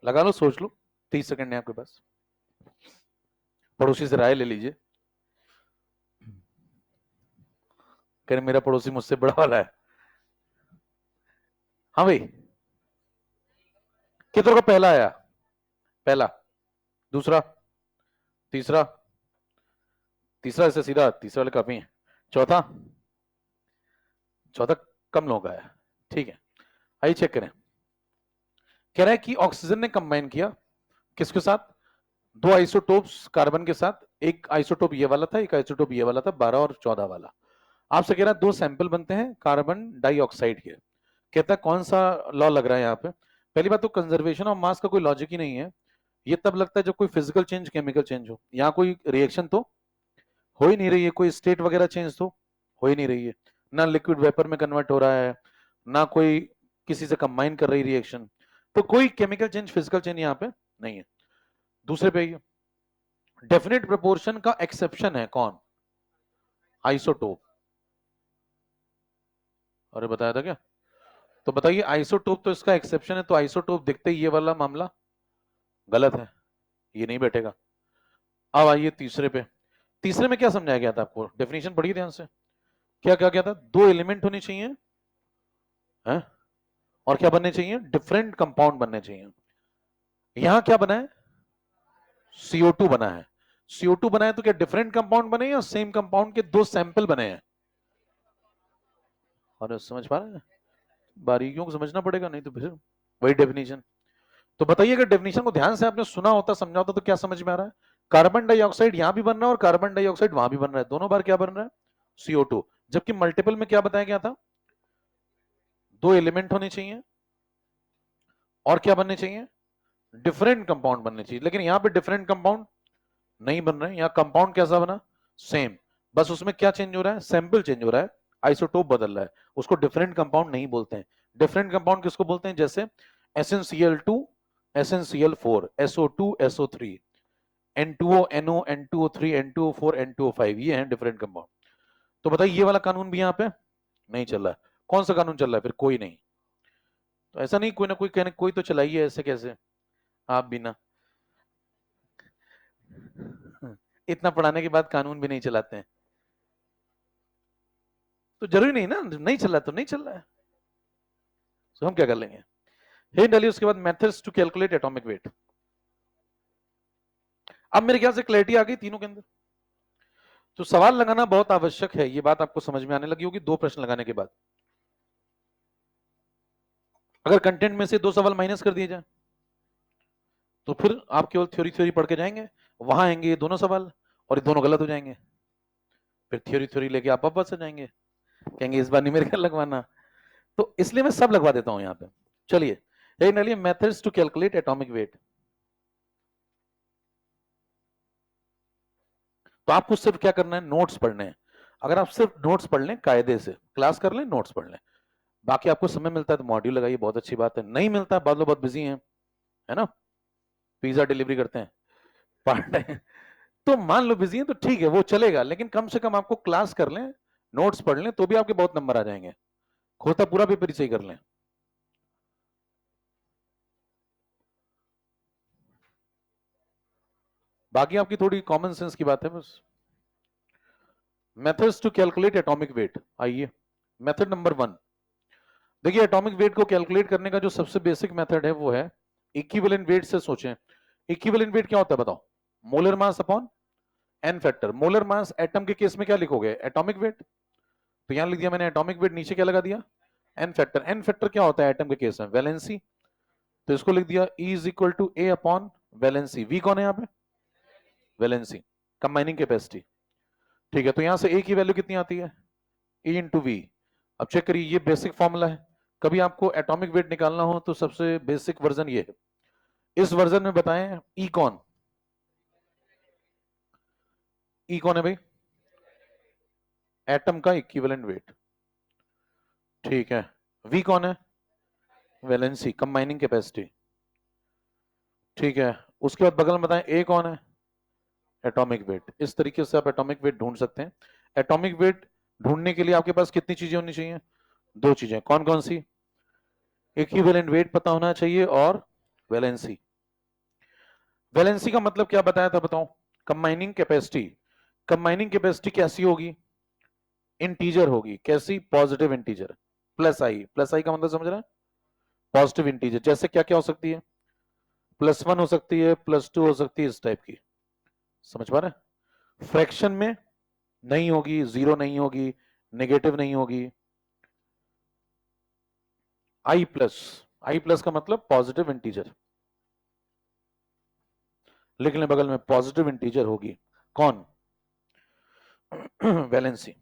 लगा लो, सोच लो, 30 सेकंड है आपके पास, पड़ोसी से राय ले लीजिए। कह रहे मेरा पड़ोसी मुझसे बड़ा वाला है। हाँ भाई, कितनों का पहला आया? पहला, दूसरा, तीसरा, तीसरा इससे सीधा, तीसरा वाले काफी है। चौथा, चौथा कम लोगों का है, ठीक है। आइए चेक करें। कह रहा है कि ऑक्सीजन ने कंबाइन किया किसके साथ? दो आइसोटोप्स कार्बन के साथ। एक आइसोटोप ये वाला था, एक आइसोटोप ये वाला था, 12 और 14 वाला। आपसे कह रहा है दो सैंपल बनते हैं कार्बन डाइऑक्साइड के। कहता है कौन सा लॉ लग रहा है यहाँ पे? पहली बात तो कंजर्वेशन ऑफ मास का कोई लॉजिक ही नहीं है। ये तब लगता है जब कोई फिजिकल चेंज, केमिकल चेंज हो। यहाँ कोई रिएक्शन तो हो ही नहीं रही है, कोई स्टेट वगैरह चेंज तो हो ही नहीं रही है। ना लिक्विड वेपर में कन्वर्ट हो रहा है, ना कोई किसी से कंबाइन कर रही रिएक्शन। तो कोई केमिकल चेंज, फिजिकल चेंज यहाँ पे नहीं है। दूसरे पे डेफिनेट प्रोपोर्शन का एक्सेप्शन है कौन? आइसोटोप। अरे बताया था क्या? तो बताइए, आइसोटोप तो इसका एक्सेप्शन है, तो आइसोटोप दिखते ही ये वाला मामला गलत है, ये नहीं बैठेगा। अब आइए तीसरे पे। तीसरे में क्या समझाया गया था आपको? डेफिनेशन पढ़िए ध्यान से। क्या क्या क्या था? दो एलिमेंट होने चाहिए है? और क्या बनने चाहिए? डिफरेंट कंपाउंड बनने चाहिए। यहां क्या बना है? CO2 बना है। CO2 बना है तो क्या डिफरेंट कंपाउंड बने या सेम कंपाउंड के दो सैंपल बने हैं? और समझ पा रहे हैं? बारीकियों को समझना पड़ेगा, नहीं तो फिर वही डेफिनेशन। तो बताइए, अगर डेफिनेशन को ध्यान से आपने सुना होता, समझा होता, तो क्या समझ में आ रहा है? कार्बन डाइऑक्साइड यहां भी बन रहा है और कार्बन डाइऑक्साइड वहां भी बन रहा है, दोनों बार क्या बन रहा है? CO2। जबकि मल्टीपल में क्या बताया गया था? दो एलिमेंट होने चाहिए और क्या बनने चाहिए? डिफरेंट कंपाउंड बनने चाहिए। लेकिन यहां पे डिफरेंट कंपाउंड नहीं बन रहे हैं, यहाँ कंपाउंड कैसा बना? सेम। बस उसमें क्या चेंज हो रहा है? सैंपल चेंज हो रहा है, आइसोटोप बदल रहा है। उसको डिफरेंट कंपाउंड नहीं बोलते हैं। डिफरेंट कंपाउंड किसको बोलते हैं? जैसे SnCl2, SnCl4, SO2, SO3, N2O, NO, N2O3, N2O4, N2O5, ये है डिफरेंट कंपाउंड। तो बताइए, ये वाला कानून भी यहाँ पे नहीं चल रहा है। कौन सा कानून चल रहा है फिर? कोई नहीं। तो ऐसा नहीं, कोई ना कोई कहने, कोई तो चलाइए, ऐसे कैसे आप भी ना। इतना पढ़ाने के बाद कानून भी नहीं चलाते हैं, तो जरूरी नहीं ना, नहीं चल रहा तो नहीं चल रहा है, तो हम क्या कर लेंगे? हे डालिए, उसके बाद methods to calculate atomic weight. अब मेरे ख्याल से क्लैरिटी आ गई तीनों के अंदर। तो सवाल लगाना बहुत आवश्यक है, ये बात आपको समझ में आने लगी होगी दो प्रश्न लगाने के बाद। अगर कंटेंट में से दो सवाल माइनस कर दिए जाए तो फिर आप केवल थ्योरी थ्योरी पढ़ के जाएंगे, वहां आएंगे ये दोनों सवाल और ये दोनों गलत हो जाएंगे। फिर थ्योरी थ्योरी लेके आप वापस आ जाएंगे, कहेंगे इस बार न्यूमेरिकल लगवाना। तो इसलिए मैं सब लगवा देता हूं यहाँ पे। चलिए, हे डालिए methods to calculate atomic weight. तो आपको सिर्फ क्या करना है? नोट्स पढ़ने हैं। अगर आप सिर्फ नोट्स पढ़ लें, कायदे से क्लास कर लें, नोट्स पढ़ लें, बाकी आपको समय मिलता है तो मॉड्यूल लगाइए, बहुत अच्छी बात है। नहीं मिलता, बाद लोग बहुत बिजी हैं, है ना, पिज्जा डिलीवरी करते हैं, पार्ट टाइम। तो मान लो बिजी हैं तो ठीक है, वो चलेगा, लेकिन कम से कम आपको क्लास कर लें, नोट्स पढ़ लें, तो भी आपके बहुत नंबर आ जाएंगे। खोता पूरा पेपर ही सही कर लें। बाकी आपकी थोड़ी कॉमन सेंस की बात है बस। Methods to calculate atomic weight. आइए, मेथड नंबर 1। देखिए, एटॉमिक वेट को कैलकुलेट करने का जो सबसे बेसिक मेथड है वो है इक्विवेलेंट वेट से सोचें। इक्विवेलेंट वेट क्या होता है बताओ? Molar mass upon n factor. Molar mass atom के केस में क्या लिखोगे? Atomic weight. तो यहां लिख दिया मैंने एटॉमिक वेट, नीचे क्या लगा दिया? N factor. एन फैक्टर क्या होता है एटम के केस में? वैलेंसी। तो इसको लिख दिया E is equal to A upon valency. V कौन है यहाँ पे? Valency, combining capacity. ठीक है, तो यहां से A की वैल्यू कितनी आती है? E into V. अब चेक करिए, ये बेसिक फॉर्मूला है। कभी आपको एटॉमिक वेट निकालना हो तो सबसे बेसिक वर्जन ये है। इस वर्जन में बताएं E कौन? E कौन है भाई? एटम का इक्विवेलेंट वेट। ठीक है, V कौन है? Valency, combining capacity. ठीक है, उसके बाद बगल में बताएं A कौन है? Atomic weight. इस तरीके से आप एटॉमिक वेट ढूंढ सकते हैं। एटॉमिक वेट ढूंढने के लिए आपके पास कितनी चीजें होनी चाहिए? दो चीजें। कौन कौन सी? इक्विवेलेंट वेट पता होना चाहिए और वैलेंसी। वैलेंसी का मतलब क्या बताया था बताओ? Combining capacity. कंबाइनिंग कैपेसिटी कैसी होगी? इंटीजर होगी। कैसी? Positive integer. प्लस आई। प्लस आई का मतलब समझ रहे हैं? Positive integer. जैसे क्या क्या हो सकती है? +1 हो सकती है, +2 हो सकती है, इस टाइप की। समझ पा रहे हैं? फ्रैक्शन में नहीं होगी, जीरो नहीं होगी, नेगेटिव नहीं होगी। आई प्लस। आई प्लस का मतलब पॉजिटिव इंटीजर। लिख लें बगल में, पॉजिटिव इंटीजर होगी। कौन? वैलेंसी।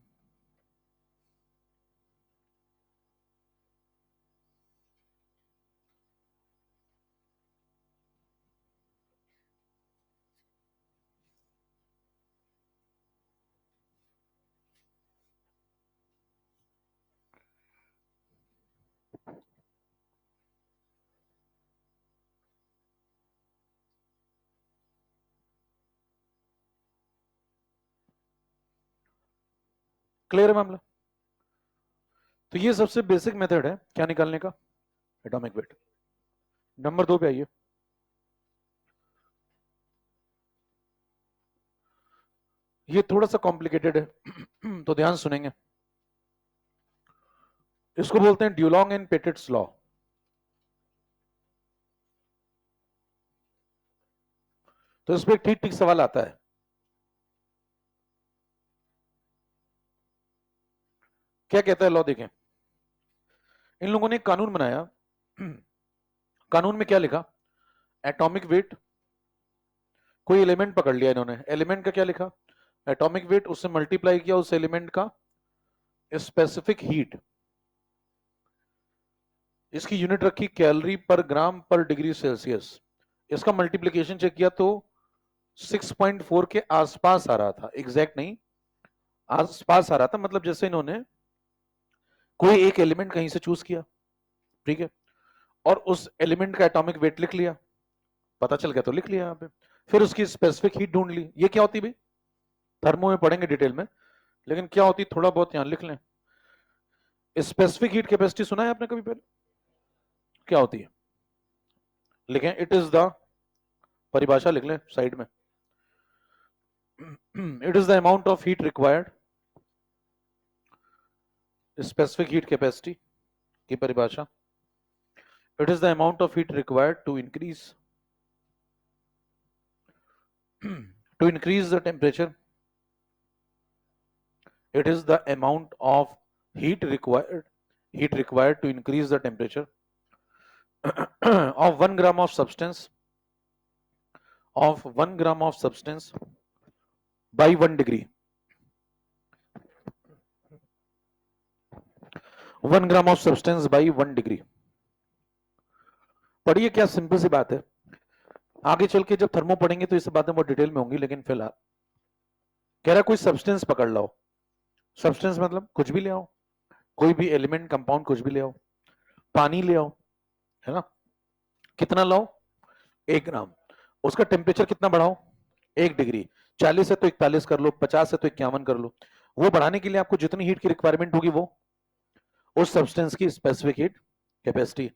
क्लियर है मामला? तो ये सबसे बेसिक मेथड है क्या निकालने का? Atomic weight. नंबर 2 पे आइए। ये थोड़ा सा कॉम्प्लिकेटेड है तो ध्यान सुनेंगे। इसको बोलते हैं ड्यूलॉन्ग एंड पेटिट्स लॉ। तो इस पर ठीक ठीक सवाल आता है। क्या कहता है लॉ? देखें, इन लोगों ने एक कानून बनाया। कानून में क्या लिखा? एटॉमिक वेट, कोई एलिमेंट पकड़ लिया इन्होंने, एलिमेंट का क्या लिखा? एटॉमिक वेट, उससे मल्टीप्लाई किया उस एलिमेंट का स्पेसिफिक हीट, इसकी यूनिट रखी कैलोरी पर ग्राम पर डिग्री सेल्सियस। इसका मल्टीप्लीकेशन चेक किया तो 6.4 के आसपास आ रहा था, एग्जैक्ट नहीं, आसपास आ रहा था। मतलब जैसे इन्होंने कोई एक एलिमेंट कहीं से चूज किया, ठीक है, और उस एलिमेंट का एटॉमिक वेट लिख लिया, पता चल गया तो लिख लिया यहाँ पे, फिर उसकी स्पेसिफिक हीट ढूंढ ली। ये क्या होती भाई? थर्मो में पढ़ेंगे डिटेल में, लेकिन क्या होती थोड़ा बहुत यहां लिख लें। स्पेसिफिक हीट कैपेसिटी सुना है आपने कभी पहले? क्या होती है? लिखें, इट इज द, परिभाषा लिख लें साइड में। It is the amount of heat required, specific heat capacity की परिभाषा, it is the amount of heat required to increase the temperature, it is the amount of heat required to increase the temperature of 1 gram of substance by 1 degree, 1 gram of substance by 1 degree। पढ़िए, क्या simple सी बात है। आगे चल के जब thermo पढ़ेंगे तो ये सब बातें बहुत डिटेल में होंगी, लेकिन फिलहाल कह रहा कोई सब्सटेंस पकड़ लो। सब्सटेंस मतलब कुछ भी ले आओ, कोई भी एलिमेंट कंपाउंड कुछ भी ले आओ, पानी ले आओ, है ना, कितना लाओ? 1 ग्राम। उसका टेम्परेचर कितना बढ़ाओ? 1 डिग्री। 40 है तो 41 कर लो, 50 है तो 51 कर लो। वो बढ़ाने के लिए आपको जितनी हीट की रिक्वायरमेंट होगी वो उस सब्सटेंस की स्पेसिफिक हीट कैपेसिटी।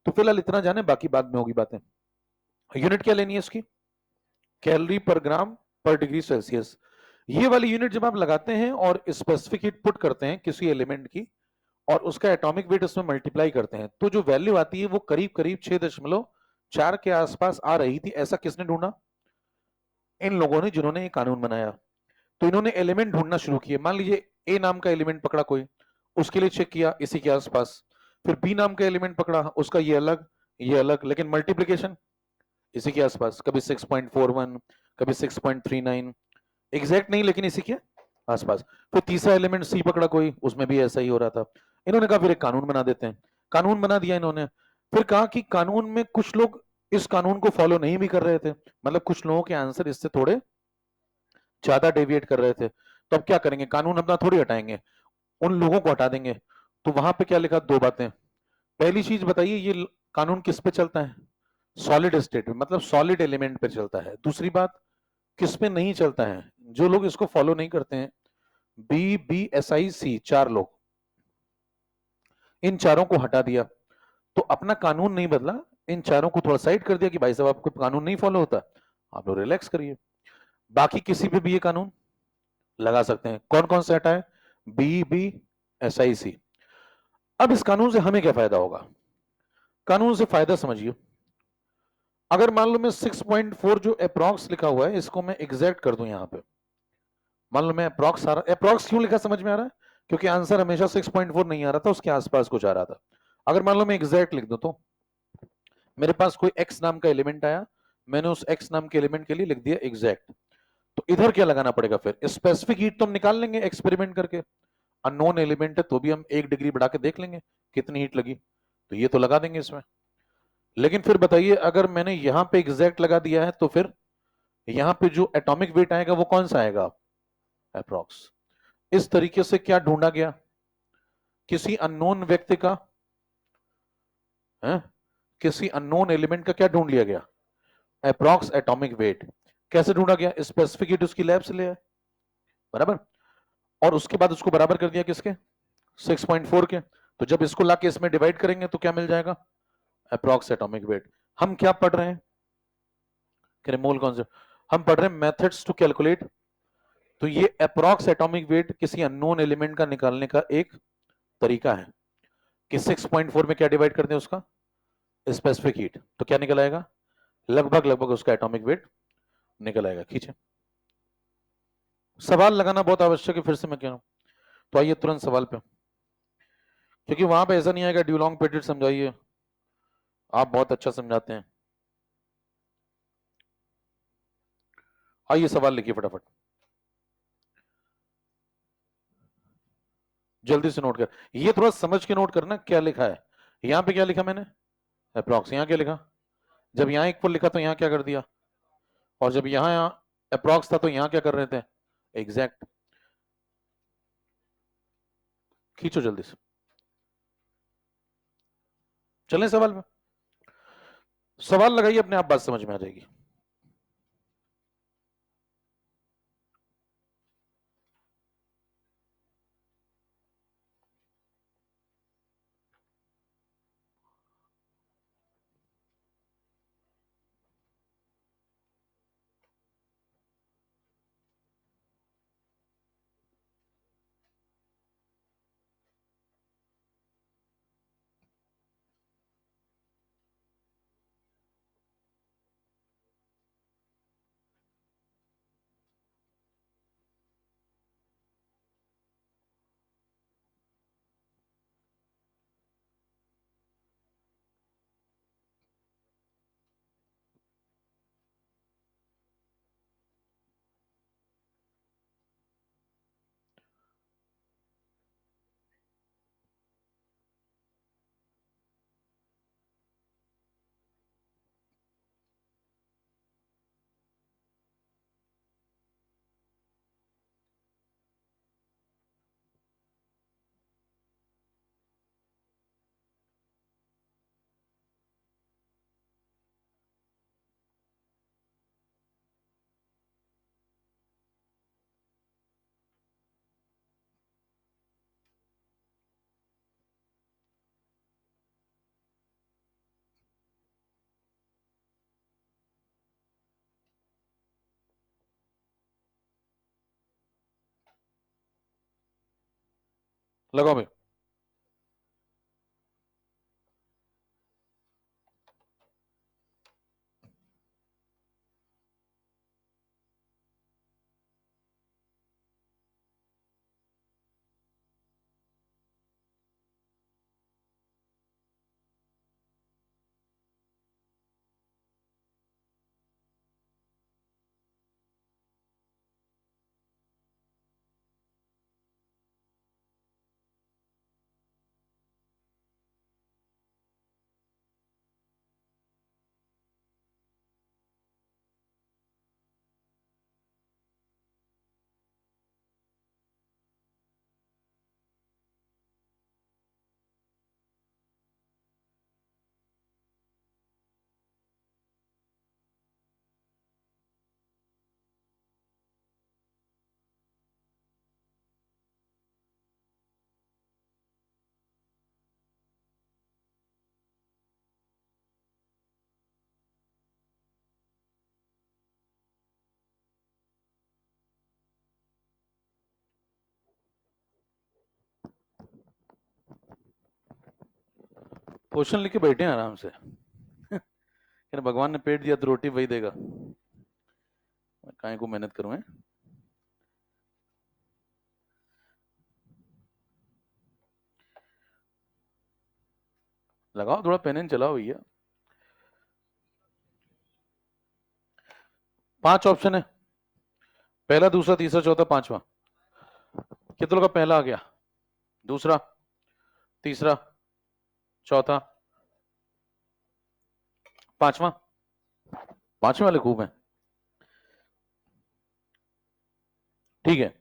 तो फिलहाल इतना जाने, बाकी बाद में होगी बातें। यूनिट क्या लेनी है इसकी? कैलोरी पर ग्राम पर डिग्री सेल्सियस। ये वाली यूनिट जब आप लगाते हैं और स्पेसिफिक हीट पुट करते हैं किसी एलिमेंट की और उसका एटॉमिक वेट इसमें मल्टीप्लाई करते हैं, तो जो वैल्यू आती है वो करीब करीब 6.4 के आसपास आ रही थी। ऐसा किसने ढूंढा? इन लोगों ने, जिन्होंने ये कानून बनाया। तो इन्होंने एलिमेंट ढूंढना शुरू किए। मान लीजिए ए नाम का एलिमेंट पकड़ा कोई, उसके लिए चेक किया इसी के आसपास। फिर बी नाम का एलिमेंट पकड़ा, उसका ये अलग, लेकिन मल्टीप्लीकेशन इसी के आसपास, कभी 6.41, कभी 6.39, एग्जैक्ट नहीं लेकिन इसी के आसपास। फिर तीसरा एलिमेंट सी पकड़ा कोई, उसमें भी ऐसा ही हो रहा था। इन्होंने कहा फिर एक कानून बना देते हैं। कानून बना दिया इन्होंने। फिर कहा कि कानून में कुछ लोग इस कानून को फॉलो नहीं भी कर रहे थे, मतलब कुछ लोगों के आंसर इससे थोड़े ज्यादा डेविएट कर रहे थे। तो अब क्या करेंगे? कानून अपना थोड़ी हटाएंगे, उन लोगों को हटा देंगे। तो वहां पे क्या लिखा? दो बातें। पहली चीज बताइए, ये कानून किस पे चलता है? सॉलिड स्टेट में, मतलब सॉलिड एलिमेंट पे चलता है। दूसरी बात, किस पे नहीं चलता है? जो लोग इसको फॉलो नहीं करते हैं BBSIC, 4 लोग, इन चारों को हटा दिया तो अपना कानून नहीं बदला, इन चारों को थोड़ा साइड कर दिया कि भाई साहब आपको कानून नहीं फॉलो होता, आप लोग रिलैक्स करिए। बाकी किसी पे भी ये कानून लगा सकते हैं। कौन कौन से हटाए? BBSIC। अब इस कानून से हमें क्या फायदा होगा? कानून से फायदा समझिए। अगर मान लो मैं 6.4 जो अप्रॉक्स लिखा हुआ है इसको मैं एग्जैक्ट कर दूं यहां पे, मान लो मैं अप्रॉक्स आ रहा, अप्रॉक्स क्यों लिखा समझ में आ रहा है? क्योंकि आंसर हमेशा 6.4 नहीं आ रहा था, उसके आसपास कुछ आ रहा था। अगर मान लो मैं एग्जैक्ट लिख दूं तो मेरे पास कोई x नाम का एलिमेंट आया, मैंने उस x नाम के एलिमेंट के लिए लिख दिया एग्जैक्ट, तो इधर क्या लगाना पड़ेगा फिर? स्पेसिफिक हीट तो हम निकाल लेंगे एक्सपेरिमेंट करके, अननोन एलिमेंट है तो भी हम 1 डिग्री बढ़ा के देख लेंगे कितनी हीट लगी, तो ये तो लगा देंगे इसमें। लेकिन फिर बताइए अगर मैंने यहां पे एग्जैक्ट लगा दिया है तो फिर यहां पे जो एटॉमिक वेट आएगा वो कौन सा आएगा? अप्रॉक्स। इस तरीके से क्या ढूंढा गया? किसी अननोन व्यक्ति का है, किसी अननोन एलिमेंट का क्या ढूंढ लिया गया? Approx atomic wait. कैसे ढूंढा गया? स्पेसिफिक हीट उसकी लैब से ले आए, बराबर, और उसके बाद उसको बराबर कर दिया किसके? 6.4 के। तो जब इसको लाके इसमें डिवाइड करेंगे तो क्या मिल जाएगा? Approx atomic wait. हम क्या पढ़ रहे हैं? कह रहे मोल कौन से? हम पढ़ रहे हैं मेथड्स टू कैलकुलेट। तो ये अप्रॉक्स एटॉमिक वेट किसी अननोन एलिमेंट का निकालने का एक तरीका है कि 6.4 में क्या डिवाइड कर दें उसका स्पेसिफिक हीट, तो क्या निकल आएगा? लगभग लगभग उसका एटॉमिक वेट निकल आएगा। खींचे, सवाल लगाना बहुत आवश्यक है, फिर से मैं कह रहा हूं। तो आइए तुरंत सवाल पे, क्योंकि वहां पे ऐसा नहीं आएगा ड्यूलॉन्ग पेटिट समझाइए, आप बहुत अच्छा समझाते हैं। आइए सवाल लिखिए फटाफट, जल्दी से नोट कर, ये थोड़ा समझ के नोट करना क्या लिखा है। यहां पे क्या लिखा मैंने? अप्रॉक्स। यहां क्या लिखा? जब यहां इक्वल लिखा तो यहां क्या कर दिया? और जब यहां अप्रॉक्स था तो यहां क्या कर रहे थे? एग्जैक्ट। खींचो जल्दी से, चलें सवाल में। सवाल लगाइए, अपने आप बात समझ में आ जाएगी। लगाओ भाई। क्वेश्चन लिख के बैठे हैं आराम से। भगवान ने पेट दिया तो रोटी वही देगा, काहे को मेहनत करूं? है लगाओ थोड़ा पेन एंड चलाओ भैया। 5 ऑप्शन है, पहला दूसरा तीसरा चौथा पांचवा। कितनों का पहला आ गया, दूसरा, तीसरा, चौथा, पांचवा? पांचवे वाले खूब हैं, ठीक है।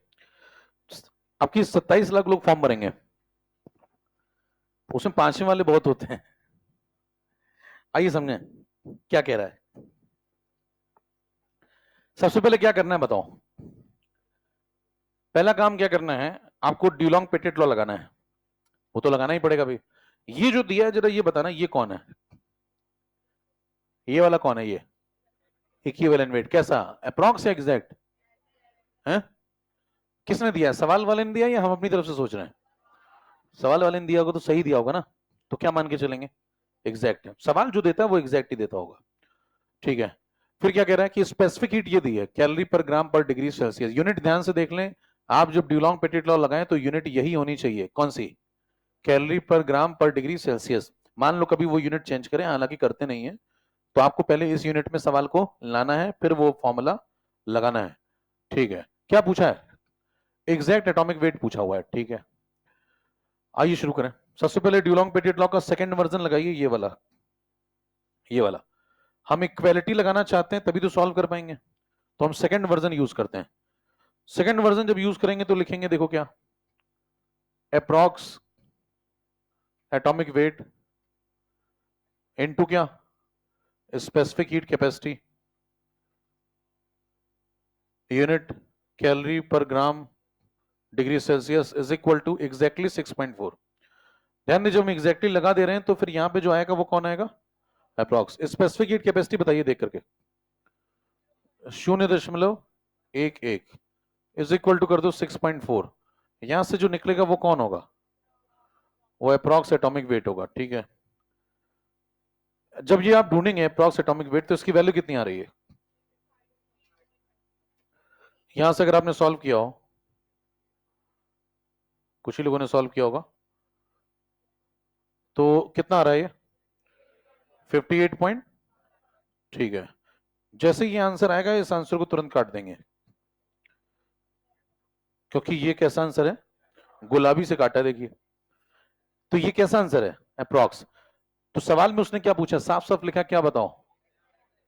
आपकी 27 लाख लोग फॉर्म भरेंगे, उसमें पांचवे वाले बहुत होते हैं। आइए समझे क्या कह रहा है। सबसे पहले क्या करना है बताओ? पहला काम क्या करना है, आपको ड्यूलॉन्ग पेटिट लॉ लगाना है। वो तो लगाना ही पड़ेगा भाई। ये जो दिया है जरा ये बताना, ये कौन है? ये वाला कौन है? ये इक्विवेलेंट वेट कैसा, अप्रॉक्स या एग्जैक्ट है? किसने दिया है, सवाल वाले ने दिया या हम अपनी तरफ से सोच रहे हैं? सवाल वाले ने दिया होगा तो सही दिया होगा ना, तो क्या मान के चलेंगे? एग्जैक्ट है। सवाल जो देता है वो एग्जैक्ट ही देता होगा, ठीक है। फिर क्या कह रहा है कि स्पेसिफिक हीट ये दी है, कैलोरी पर ग्राम पर डिग्री सेल्सियस। यूनिट ध्यान से देख लें, आप जब ड्यूलॉन्ग पेटिट लॉ लगाएं तो यूनिट यही होनी चाहिए, कौन सी? कैलोरी पर ग्राम पर डिग्री सेल्सियस। मान लो कभी वो यूनिट चेंज करें, हालांकि करते नहीं है, तो आपको पहले इस यूनिट में सवाल को लाना है, फिर वो फॉर्मूला लगाना है, ठीक है। क्या पूछा है? एग्जैक्ट एटॉमिक वेट पूछा हुआ है, ठीक है। आइए शुरू करें। सबसे पहले ड्यूलॉन्ग पेटिट लॉ का सेकंड वर्जन लगाइए, ये वाला, ये वाला। हम इक्वालिटी लगाना चाहते हैं तभी तो सॉल्व कर पाएंगे, तो हम सेकंड वर्जन यूज करते हैं। सेकंड वर्जन जब यूज करेंगे तो लिखेंगे, देखो क्या, अप्रॉक्स एटॉमिक वेट इनटू क्या, specific heat capacity unit calorie per gram degree Celsius is equal to exactly 6.4। ध्यान दीजिए, हम एग्जैक्टली लगा दे रहे हैं तो फिर यहां पे जो आएगा वो कौन आएगा? अप्रॉक्स। स्पेसिफिक हीट कैपेसिटी बताइए देख करके, 0.11 इज इक्वल टू कर दो 6.4। यहां से जो निकलेगा वो कौन होगा? वो अप्रॉक्स एटॉमिक वेट होगा, ठीक है। जब ये आप ढूंढेंगे अप्रॉक्स एटॉमिक वेट तो इसकी वैल्यू कितनी आ रही है? यहां से अगर आपने सॉल्व किया हो, कुछ ही लोगों ने सॉल्व किया होगा, तो कितना आ रहा है ये? 58 पॉइंट, ठीक है। जैसे ये आंसर आएगा इस आंसर को तुरंत काट देंगे, क्योंकि ये कैसा आंसर है? गुलाबी से काटा, देखिए। तो ये कैसा आंसर है? अप्रॉक्स। तो सवाल में उसने क्या पूछा, साफ साफ लिखा, क्या बताओ?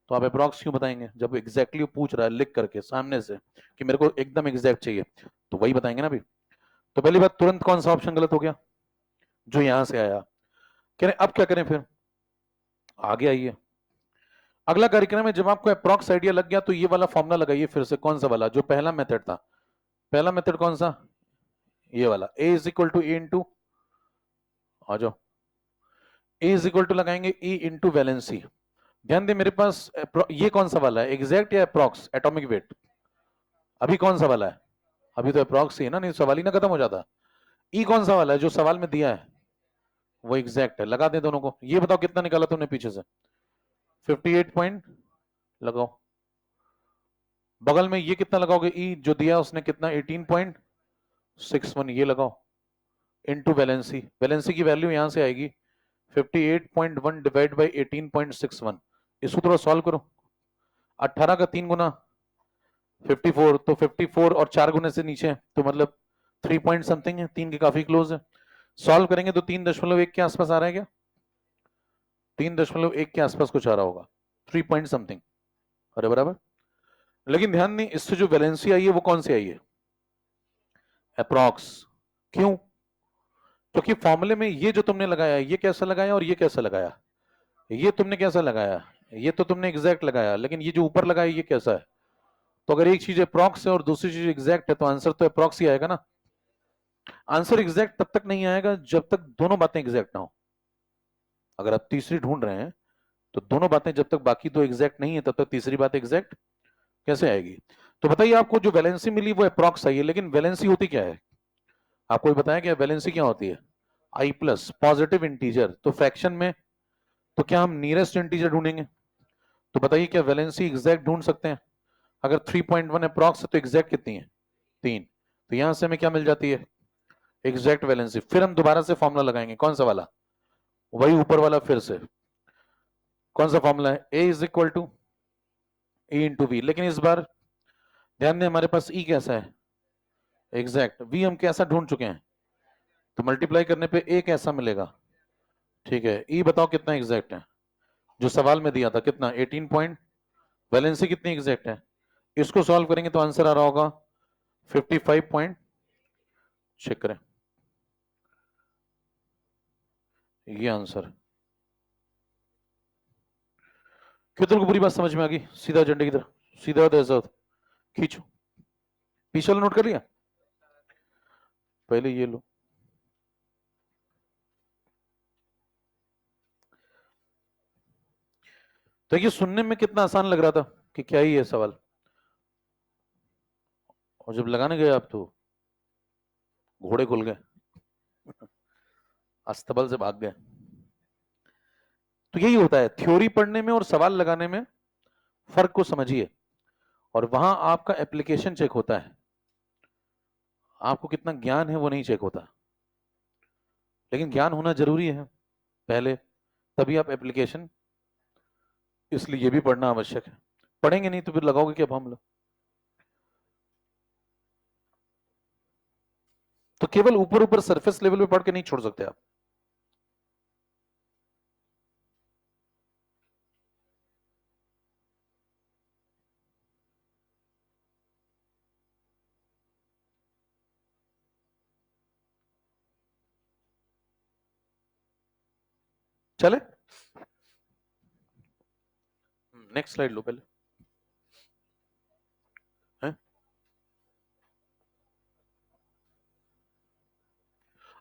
तो आप अप्रॉक्स क्यों बताएंगे जब एग्जैक्टली पूछ रहा है लिख करके सामने से कि मेरे को एकदम एग्जैक्ट चाहिए, तो वही बताएंगे ना अभी। तो पहली बात, तुरंत कौन सा ऑप्शन गलत हो गया? जो यहां से आया। कह रहे अब क्या करें फिर? आगे आइए, अगला कार्यक्रम है, जब आपको अप्रॉक्स आइडिया लग गया तो ये वाला फॉर्मूला लगाइए फिर से। कौन सा वाला? जो पहला मेथड था। पहला मेथड कौन सा? ये वाला, A is equal to A into, आ जाओ, ए इज इक्वल टू लगाएंगे ई इंटू वैलेंसी। ध्यान दे मेरे पास ये कौन सा वाला है, एग्जैक्ट या अप्रॉक्स एटॉमिक वेट? अभी कौन सा वाला है? अभी तो अप्रॉक्स ही है ना, नहीं सवाल ही ना खत्म हो जाता। ई कौन सा वाला है जो सवाल में दिया है? वो एग्जैक्ट है, लगा दे दोनों को। ये बताओ कितना निकाला तुमने पीछे से? 58 पॉइंट लगाओ। बगल में ये कितना लगाओगे? ई जो दिया उसने कितना, 18.61, ये लगाओ इनटू वैलेंसी। वैलेंसी की वैल्यू यहां से आएगी 58.1 डिवाइड बाई 18.61। इसको थोड़ा सॉल्व करो। 18 का 3 गुना 54, तो 54 और 4 गुने से नीचे तो मतलब 3 पॉइंट समथिंग है, 3 के काफी क्लोज है। सॉल्व करेंगे तो 3.1 के आसपास आ रहा है क्या? 3.1 के आसपास कुछ आ रहा होगा, 3 पॉइंट समथिंग, अरे बराबर। लेकिन ध्यान नहीं, इससे जो वैलेंसी आई है वो कौन सी आई है? अप्रॉक्स। क्यों? क्योंकि फॉर्मूले में ये जो तुमने लगाया, ये कैसा लगाया और ये कैसा लगाया? ये तुमने कैसा लगाया? ये तो तुमने एग्जैक्ट लगाया, लेकिन ये जो ऊपर लगाया ये कैसा है? तो अगर एक चीज अप्रॉक्स है और दूसरी चीज एग्जैक्ट है तो आंसर तो अप्रॉक्स ही आएगा ना। आंसर एग्जैक्ट तब तक नहीं आएगा जब तक दोनों बातें एग्जैक्ट ना हो। अगर आप तीसरी ढूंढ रहे हैं तो दोनों बातें जब तक बाकी दो एग्जैक्ट नहीं है तब तक तीसरी बात एग्जैक्ट कैसे आएगी? तो बताइए, आपको जो वैलेंसी मिली वो अप्रॉक्स आई है, लेकिन वैलेंसी होती क्या है? आपको बताया क्या वैलेंसी क्या होती है? आई प्लस पॉजिटिव इंटीजर, तो फ्रैक्शन में तो क्या हम नियरेस्ट इंटीजर ढूंढेंगे? तो बताइए क्या वैलेंसी एग्जैक्ट ढूंढ सकते हैं? अगर 3.1 अप्रॉक्स है तो एग्जैक्ट कितनी है? 3। तो यहां से हमें क्या मिल जाती है? Exact valency. फिर हम दोबारा से फॉर्मूला लगाएंगे, कौन सा वाला? वही ऊपर वाला। फिर से कौन सा फॉर्मूला है? A is equal to A into V. लेकिन इस बार ध्यान दें हमारे पास ई कैसा है? एग्जैक्ट। वी हम कैसा ढूंढ चुके हैं, तो मल्टीप्लाई करने पे ए कैसा मिलेगा? ठीक है। ई बताओ कितना एग्जैक्ट है? जो सवाल में दिया था कितना? 18 पॉइंट। वैलेंसी कितनी एग्जैक्ट है? इसको सॉल्व करेंगे तो आंसर आ रहा होगा 55 पॉइंट। चेक करें, ये आंसर। कितने को पूरी बात समझ में आ गई? सीधा झंडे की तरह, सीधा ऐसा खींचो। पीछे वाला नोट कर लिया? पहले ये लो। तो ये सुनने में कितना आसान लग रहा था कि क्या ही है सवाल, और जब लगाने गए आप तो घोड़े खुल गए, अस्तबल से भाग गए। तो यही होता है थ्योरी पढ़ने में और सवाल लगाने में, फर्क को समझिए। और वहां आपका एप्लीकेशन चेक होता है, आपको कितना ज्ञान है वो नहीं चेक होता। लेकिन ज्ञान होना जरूरी है पहले, तभी आप एप्लीकेशन, इसलिए ये भी पढ़ना आवश्यक है। पढ़ेंगे नहीं तो फिर लगाओगे क्या फॉर्मूला? तो केवल ऊपर ऊपर सरफेस लेवल पे पढ़ के नहीं छोड़ सकते आप। चले, नेक्स्ट स्लाइड लो पहले। है?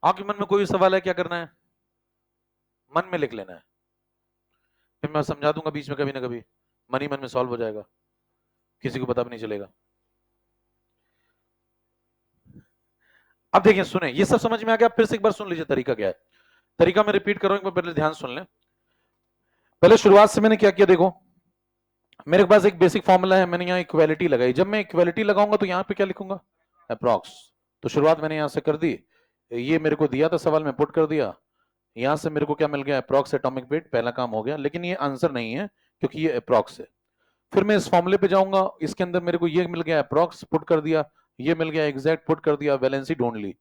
आपके मन में कोई सवाल है, क्या करना है? मन में लिख लेना है, फिर मैं समझा दूंगा बीच में कभी ना कभी, मन ही मन में सॉल्व हो जाएगा, किसी को पता भी नहीं चलेगा। अब देखिए, सुने, ये सब समझ में आ गया? फिर से एक बार सुन लीजिए तरीका क्या है। तरीका मैं रिपीट कर रहा हूं, एक बार पहले ध्यान सुन लें। पहले शुरुआत से मैंने क्या किया, देखो मेरे पास एक बेसिक फॉर्मूला है, मैंने यहाँ इक्वालिटी लगाई। जब मैं इक्वालिटी लगाऊंगा तो यहाँ पे क्या लिखूंगा? अप्रॉक्स। तो शुरुआत मैंने यहां से कर दी, ये मेरे को दिया था सवाल में, पुट कर दिया। यहां से मेरे को क्या मिल गया? अप्रॉक्स एटॉमिक वेट, पहला काम हो गया। लेकिन ये आंसर नहीं है क्योंकि ये अप्रॉक्स है। फिर मैं इस फॉर्मूले पे जाऊंगा, इसके अंदर मेरे को ये मिल गया अप्रॉक्स, पुट कर दिया। ये मिल गया एग्जैक्ट, पुट कर दिया। वैलेंसी ढूंढ ली।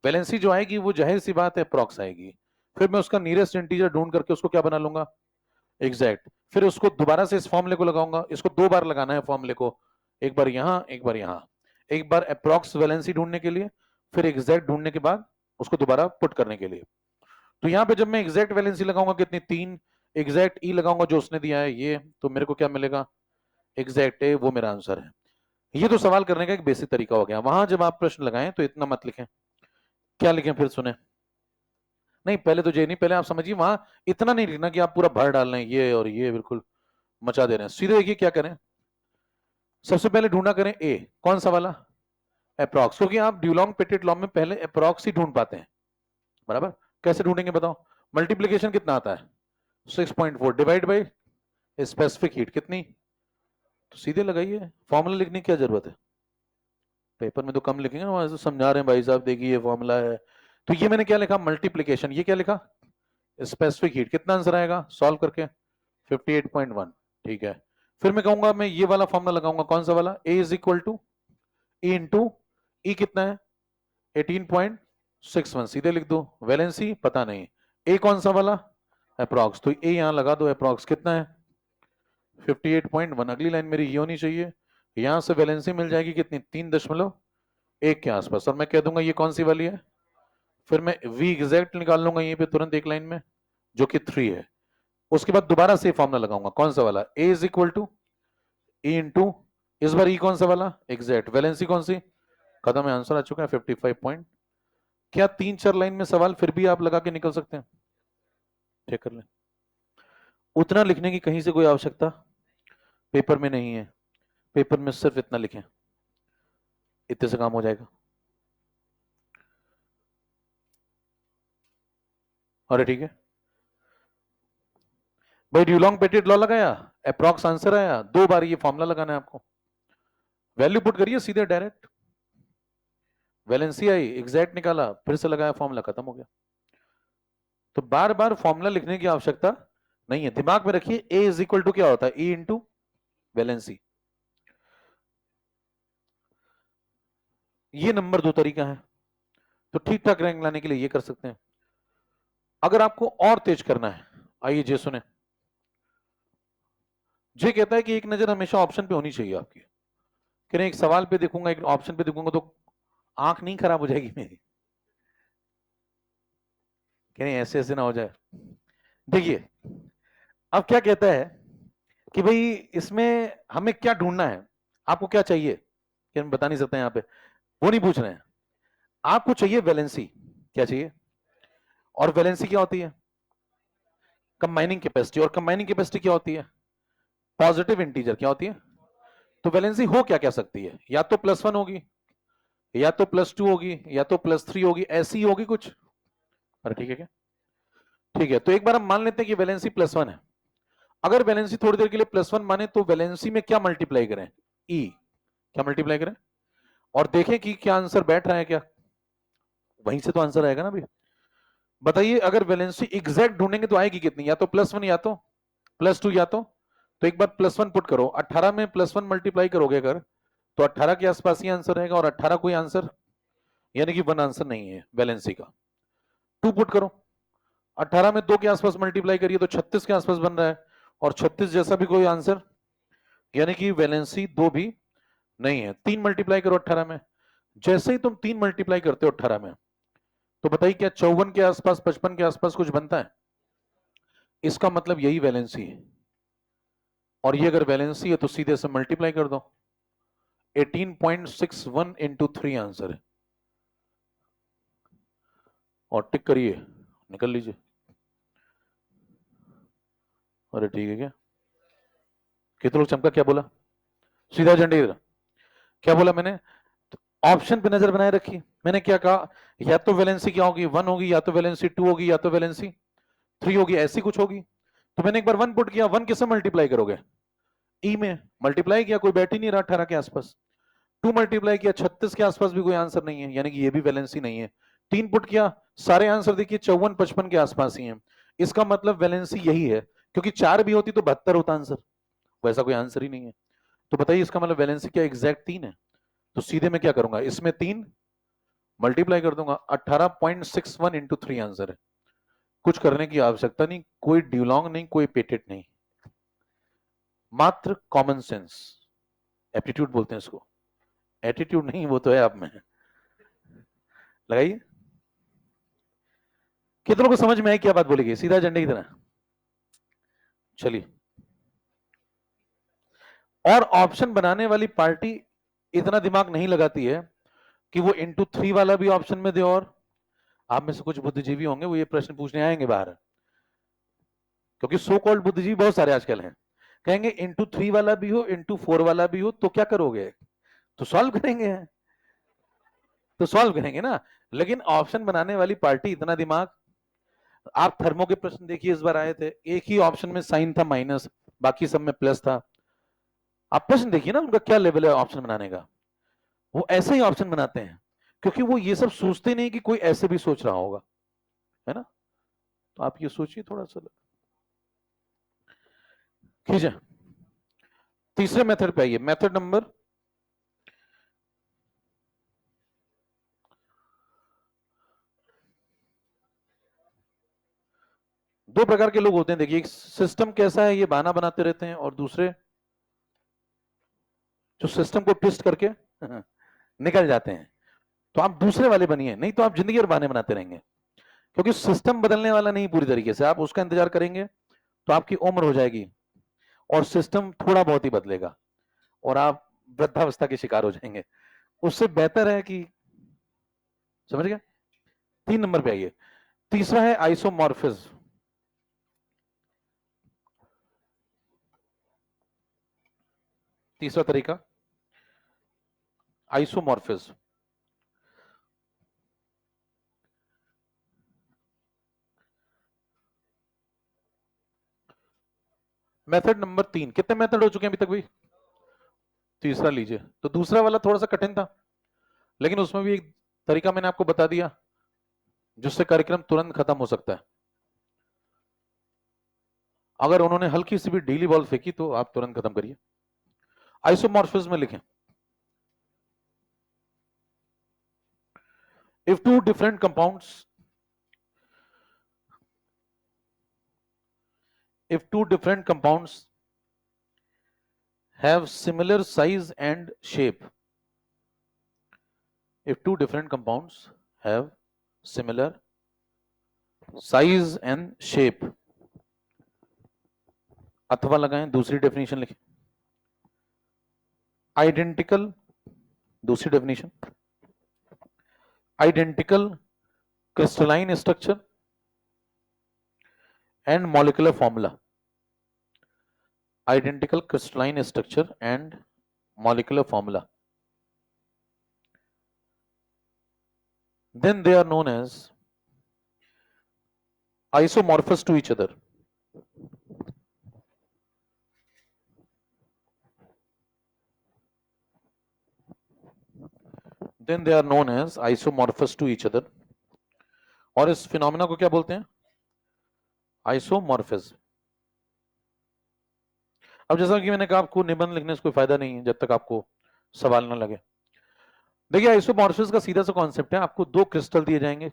वैलेंसी जो आएगी वो जाहिर सी बात है अप्रॉक्स आएगी। फिर मैं उसका नियरेस्ट इंटीजर ढूंढ करके उसको क्या बना लूंगा? एग्जैक्ट। फिर उसको दोबारा से इस फॉर्मूले को लगाऊंगा, इसको दो बार लगाना है फॉर्मूले को, एक बार यहां एक बार यहां। एक बार अप्रॉक्स वैलेंसी ढूंढने के लिए, फिर एग्जैक्ट ढूंढने के बाद उसको दोबारा पुट करने के लिए। तो यहां पे जब मैं एग्जैक्ट वैलेंसी लगाऊंगा कितनी? 3। एग्जैक्ट ई लगाऊंगा जो उसने दिया है ये, तो मेरे को क्या मिलेगा? एग्जैक्ट ए, वो मेरा आंसर है। ये तो सवाल करने का एक बेसिक तरीका हो गया। वहां जब आप प्रश्न लगाएं तो इतना मत लिखें। क्या लिखें फिर सुने? नहीं पहले तो ये नहीं, पहले आप समझिए, वहां इतना नहीं लिखना कि आप पूरा भर डाल रहे हैं ये और ये, बिल्कुल मचा दे रहे हैं। सीधे देखिए क्या करें, सबसे पहले ढूंढा करें ए, कौन सा वाला? अप्रॉक्स। क्योंकि आप ड्यूलॉन्ग पेटिट लॉ में पहले अप्रॉक्स ही ढूंढ पाते हैं, बराबर। कैसे ढूंढेंगे बताओ? मल्टीप्लीकेशन कितना आता है? 6.4 डिवाइड बाई स्पेसिफिक हीट कितनी, तो सीधे लगाइए। फॉर्मूला लिखने की क्या जरूरत है? पेपर में तो कम लिखेंगे ना, वहां से समझा रहे हैं भाई साहब देखिए ये फॉर्मूला है। तो ये मैंने क्या लिखा? मल्टीप्लीकेशन। ये क्या लिखा? Specific heat. कितना आंसर आएगा सॉल्व करके? 58.1। ठीक है। फिर मैं कहूंगा, मैं ये वाला फॉर्मूला लगाऊंगा, कौन सा वाला? A is equal to E into E, कितना है? 18.61। सीधे लिख दो। वैलेंसी पता नहीं, ए कौन सा वाला? अप्रॉक्स। तो ए यहां लगा दो। अप्रॉक्स कितना है? 58.1। अगली लाइन मेरी ये होनी चाहिए, यहां से वैलेंसी मिल जाएगी कितनी? 3.1 के आसपास, और मैं कह दूंगा ये कौन सी वाली है। फिर मैं वी एग्जैक्ट निकाल लूंगा यहीं पे तुरंत एक लाइन में, जो कि 3 है। उसके बाद दोबारा से फॉर्मूला लगाऊंगा, कौन सा वाला? A is equal to E into, इस बार ई कौन सा वाला? एग्जैक्ट। वैलेंसी कौन सी? खत्म है, आंसर आ चुका है 55 पॉइंट। क्या 3-4 लाइन में सवाल फिर भी आप लगा के निकल सकते हैं? चेक कर लें। उतना लिखने की कहीं से कोई आवश्यकता पेपर में नहीं है। पेपर में सिर्फ इतना लिखें, इतने से काम हो जाएगा। अरे ठीक है भाई, ड्यूलोंग पेटिट लॉ लगाया, अप्रॉक्स आंसर आया, 2 बार ये फॉर्मूला लगाना है आपको, वैल्यू पुट करिए सीधे डायरेक्ट, वैलेंसी आई, एग्जैक्ट निकाला, फिर से लगाया फॉर्मूला, खत्म हो गया। तो बार बार फॉर्मूला लिखने की आवश्यकता नहीं है, दिमाग में रखिए ए इज इक्वल टू क्या होता है, ई इंटू वैलेंसी। ये नंबर 2 तरीका है। तो ठीक ठाक रैंक लाने के लिए ये कर सकते हैं। अगर आपको और तेज करना है, आइए जे सुने। जे कहता है कि एक नजर हमेशा ऑप्शन पे होनी चाहिए आपकी, कह रहे एक सवाल पे देखूंगा, एक ऑप्शन पे देखूंगा तो आंख नहीं खराब हो जाएगी मेरी, कह रहे ऐसे ऐसे ना हो जाए। देखिए अब क्या कहता है कि भाई इसमें हमें क्या ढूंढना है, आपको क्या चाहिए, कि हम बता नहीं सकते यहाँ पे, वो नहीं पूछ रहे हैं। आपको चाहिए वैलेंसी, क्या चाहिए, और वैलेंसी क्या होती है, कंबाइनिंग कैपेसिटी, और कंबाइनिंग कैपेसिटी क्या होती है, पॉजिटिव इंटीजर क्या होती है। तो वैलेंसी हो क्या क्या सकती है, या तो +1 होगी, या तो +2 होगी, या तो +3 होगी, ऐसी होगी कुछ। पर ठीक है क्या, ठीक है, तो एक बार हम मान लेते हैं कि वैलेंसी +1 है। अगर वैलेंसी थोड़ी देर के लिए +1 माने तो वैलेंसी में क्या मल्टीप्लाई करें, ई, क्या मल्टीप्लाई करें, और देखें कि क्या आंसर बैठ रहा है क्या, वहीं से तो आंसर आएगा ना भाई। बताइए अगर वैलेंसी एग्जैक्ट ढूंढेंगे तो आएगी कितनी, या तो +1 या तो +2 या तो एक बार +1 पुट करो, 18 में +1 मल्टीप्लाई करोगे अगर, तो 18 के आसपास ही आंसर रहेगा, और 18 कोई आंसर, यानी कि 1 आंसर नहीं है वैलेंसी का। 2 पुट करो, 18 में 2 के आसपास मल्टीप्लाई करिए तो 36 के आसपास बन रहा है, और 36 जैसा भी कोई आंसर, यानी कि वैलेंसी 2 भी नहीं है। 3 मल्टीप्लाई करो 18 में, जैसे ही तुम 3 मल्टीप्लाई करते हो 18 में, तो बताइए क्या 54 के आसपास, 55 के आसपास कुछ बनता है, इसका मतलब यही वैलेंसी है। और ये अगर वैलेंसी है तो सीधे से मल्टीप्लाई कर दो, 18.61 इंटू 3 आंसर है, और टिक करिए, निकल लीजिए। अरे ठीक है क्या, कितने लोग चमका, क्या बोला, सीधा झंडे इधर, क्या बोला मैंने, ऑप्शन पे नजर बनाए रखिए। मैंने क्या कहा, या तो वैलेंसी क्या होगी, 1 होगी, या तो वैलेंसी 2 होगी, या तो वैलेंसी 3 होगी, ऐसी कुछ होगी। तो मैंने एक बार 1 पुट किया, 1 किससे मल्टीप्लाई करोगे, ई में मल्टीप्लाई किया, कोई बैठ ही नहीं रहा 18 के आसपास। 2 मल्टीप्लाई किया, 36 के आसपास भी कोई आंसर नहीं है, यानी कि ये भी वैलेंसी नहीं है। 3 पुट किया, सारे आंसर देखिए 54 55 के आसपास ही हैं, इसका मतलब वैलेंसी यही है, क्योंकि 4 भी होती तो 72 होता आंसर, वैसा कोई आंसर ही नहीं है। तो बताइए इसका मतलब वैलेंसी क्या एग्जैक्ट 3 है। तो सीधे मैं क्या करूंगा, इसमें 3 मल्टीप्लाई कर दूंगा, 18.61 इंटू 3 आंसर है। कुछ करने की आवश्यकता नहीं, कोई ड्यूलोंग नहीं, कोई पेटेंट नहीं, मात्र कॉमन सेंस, एप्टीट्यूड बोलते हैं इसको, एटीट्यूड नहीं, वो तो है आप में। लगाइए, कितनों को समझ में आई क्या बात बोली गई, सीधा झंडे की तरह। चलिए, और ऑप्शन बनाने वाली पार्टी इतना दिमाग नहीं लगाती है कि वो इंटू 3 वाला भी ऑप्शन में दे, और आप में से कुछ बुद्धिजीवी होंगे वो ये प्रश्न पूछने आएंगे बाहर, क्योंकि सो कॉल्ड बुद्धिजीवी बहुत सारे आजकल हैं, कहेंगे इंटू 3 वाला भी हो, इंटू 4 वाला भी हो, तो क्या करोगे, तो सॉल्व करेंगे, तो सॉल्व करेंगे ना। लेकिन ऑप्शन बनाने वाली पार्टी इतना दिमाग, आप थर्मो के प्रश्न देखिए, इस बार आए थे, एक ही ऑप्शन में साइन था माइनस, बाकी सब में प्लस था। आप प्रश्न देखिए ना उनका क्या लेवल है ऑप्शन बनाने का, वो ऐसे ही ऑप्शन बनाते हैं, क्योंकि वो ये सब सोचते नहीं कि कोई ऐसे भी सोच रहा होगा, है ना। तो आप ये सोचिए थोड़ा सा, खींचे। तीसरे मेथड पे आइए, मेथड नंबर, दो प्रकार के लोग होते हैं, देखिए एक सिस्टम कैसा है ये बहाना बनाते रहते हैं, और दूसरे जो सिस्टम को ट्विस्ट करके निकल जाते हैं। तो आप दूसरे वाले बनिए, नहीं तो आप जिंदगी भर बहाने बनाते रहेंगे, क्योंकि सिस्टम बदलने वाला नहीं पूरी तरीके से, आप उसका इंतजार करेंगे तो आपकी उम्र हो जाएगी, और सिस्टम थोड़ा बहुत ही बदलेगा, और आप वृद्धावस्था के शिकार हो जाएंगे। उससे बेहतर है कि, समझ गया। 3 नंबर पे आइए, तीसरा है आइसोमॉर्फिज्म। तीसरा तरीका आइसोमॉर्फिज्म। मेथड नंबर 3, कितने मेथड हो चुके हैं अभी तक भाई? तीसरा लीजिए। तो दूसरा वाला थोड़ा सा कठिन था, लेकिन उसमें भी एक तरीका मैंने आपको बता दिया जिससे कार्यक्रम तुरंत खत्म हो सकता है। अगर उन्होंने हल्की सी भी ढीली बॉल फेंकी तो आप तुरंत खत्म करिए। आइसोमॉर्फिज्म में लिखें, if two different compounds have similar size and shape, if two different compounds have similar size and shape, अथवा लगाएं, दूसरी डेफिनेशन लिखें, आइडेंटिकल, दूसरी definition identical crystalline structure and molecular formula, identical crystalline structure and molecular formula, then they are known as isomorphous to each other. Then they are known as isomorphous to each other. और इस phenomena को क्या बोलते हैं? Isomorphism. अब जैसा कि मैंने कहा, आपको निबंध लिखने से कोई फायदा नहीं है जब तक आपको सवाल ना लगे। देखिए, आइसोमॉर्फिज्म का सीधा सा कॉन्सेप्ट है, आपको दो क्रिस्टल दिए जाएंगे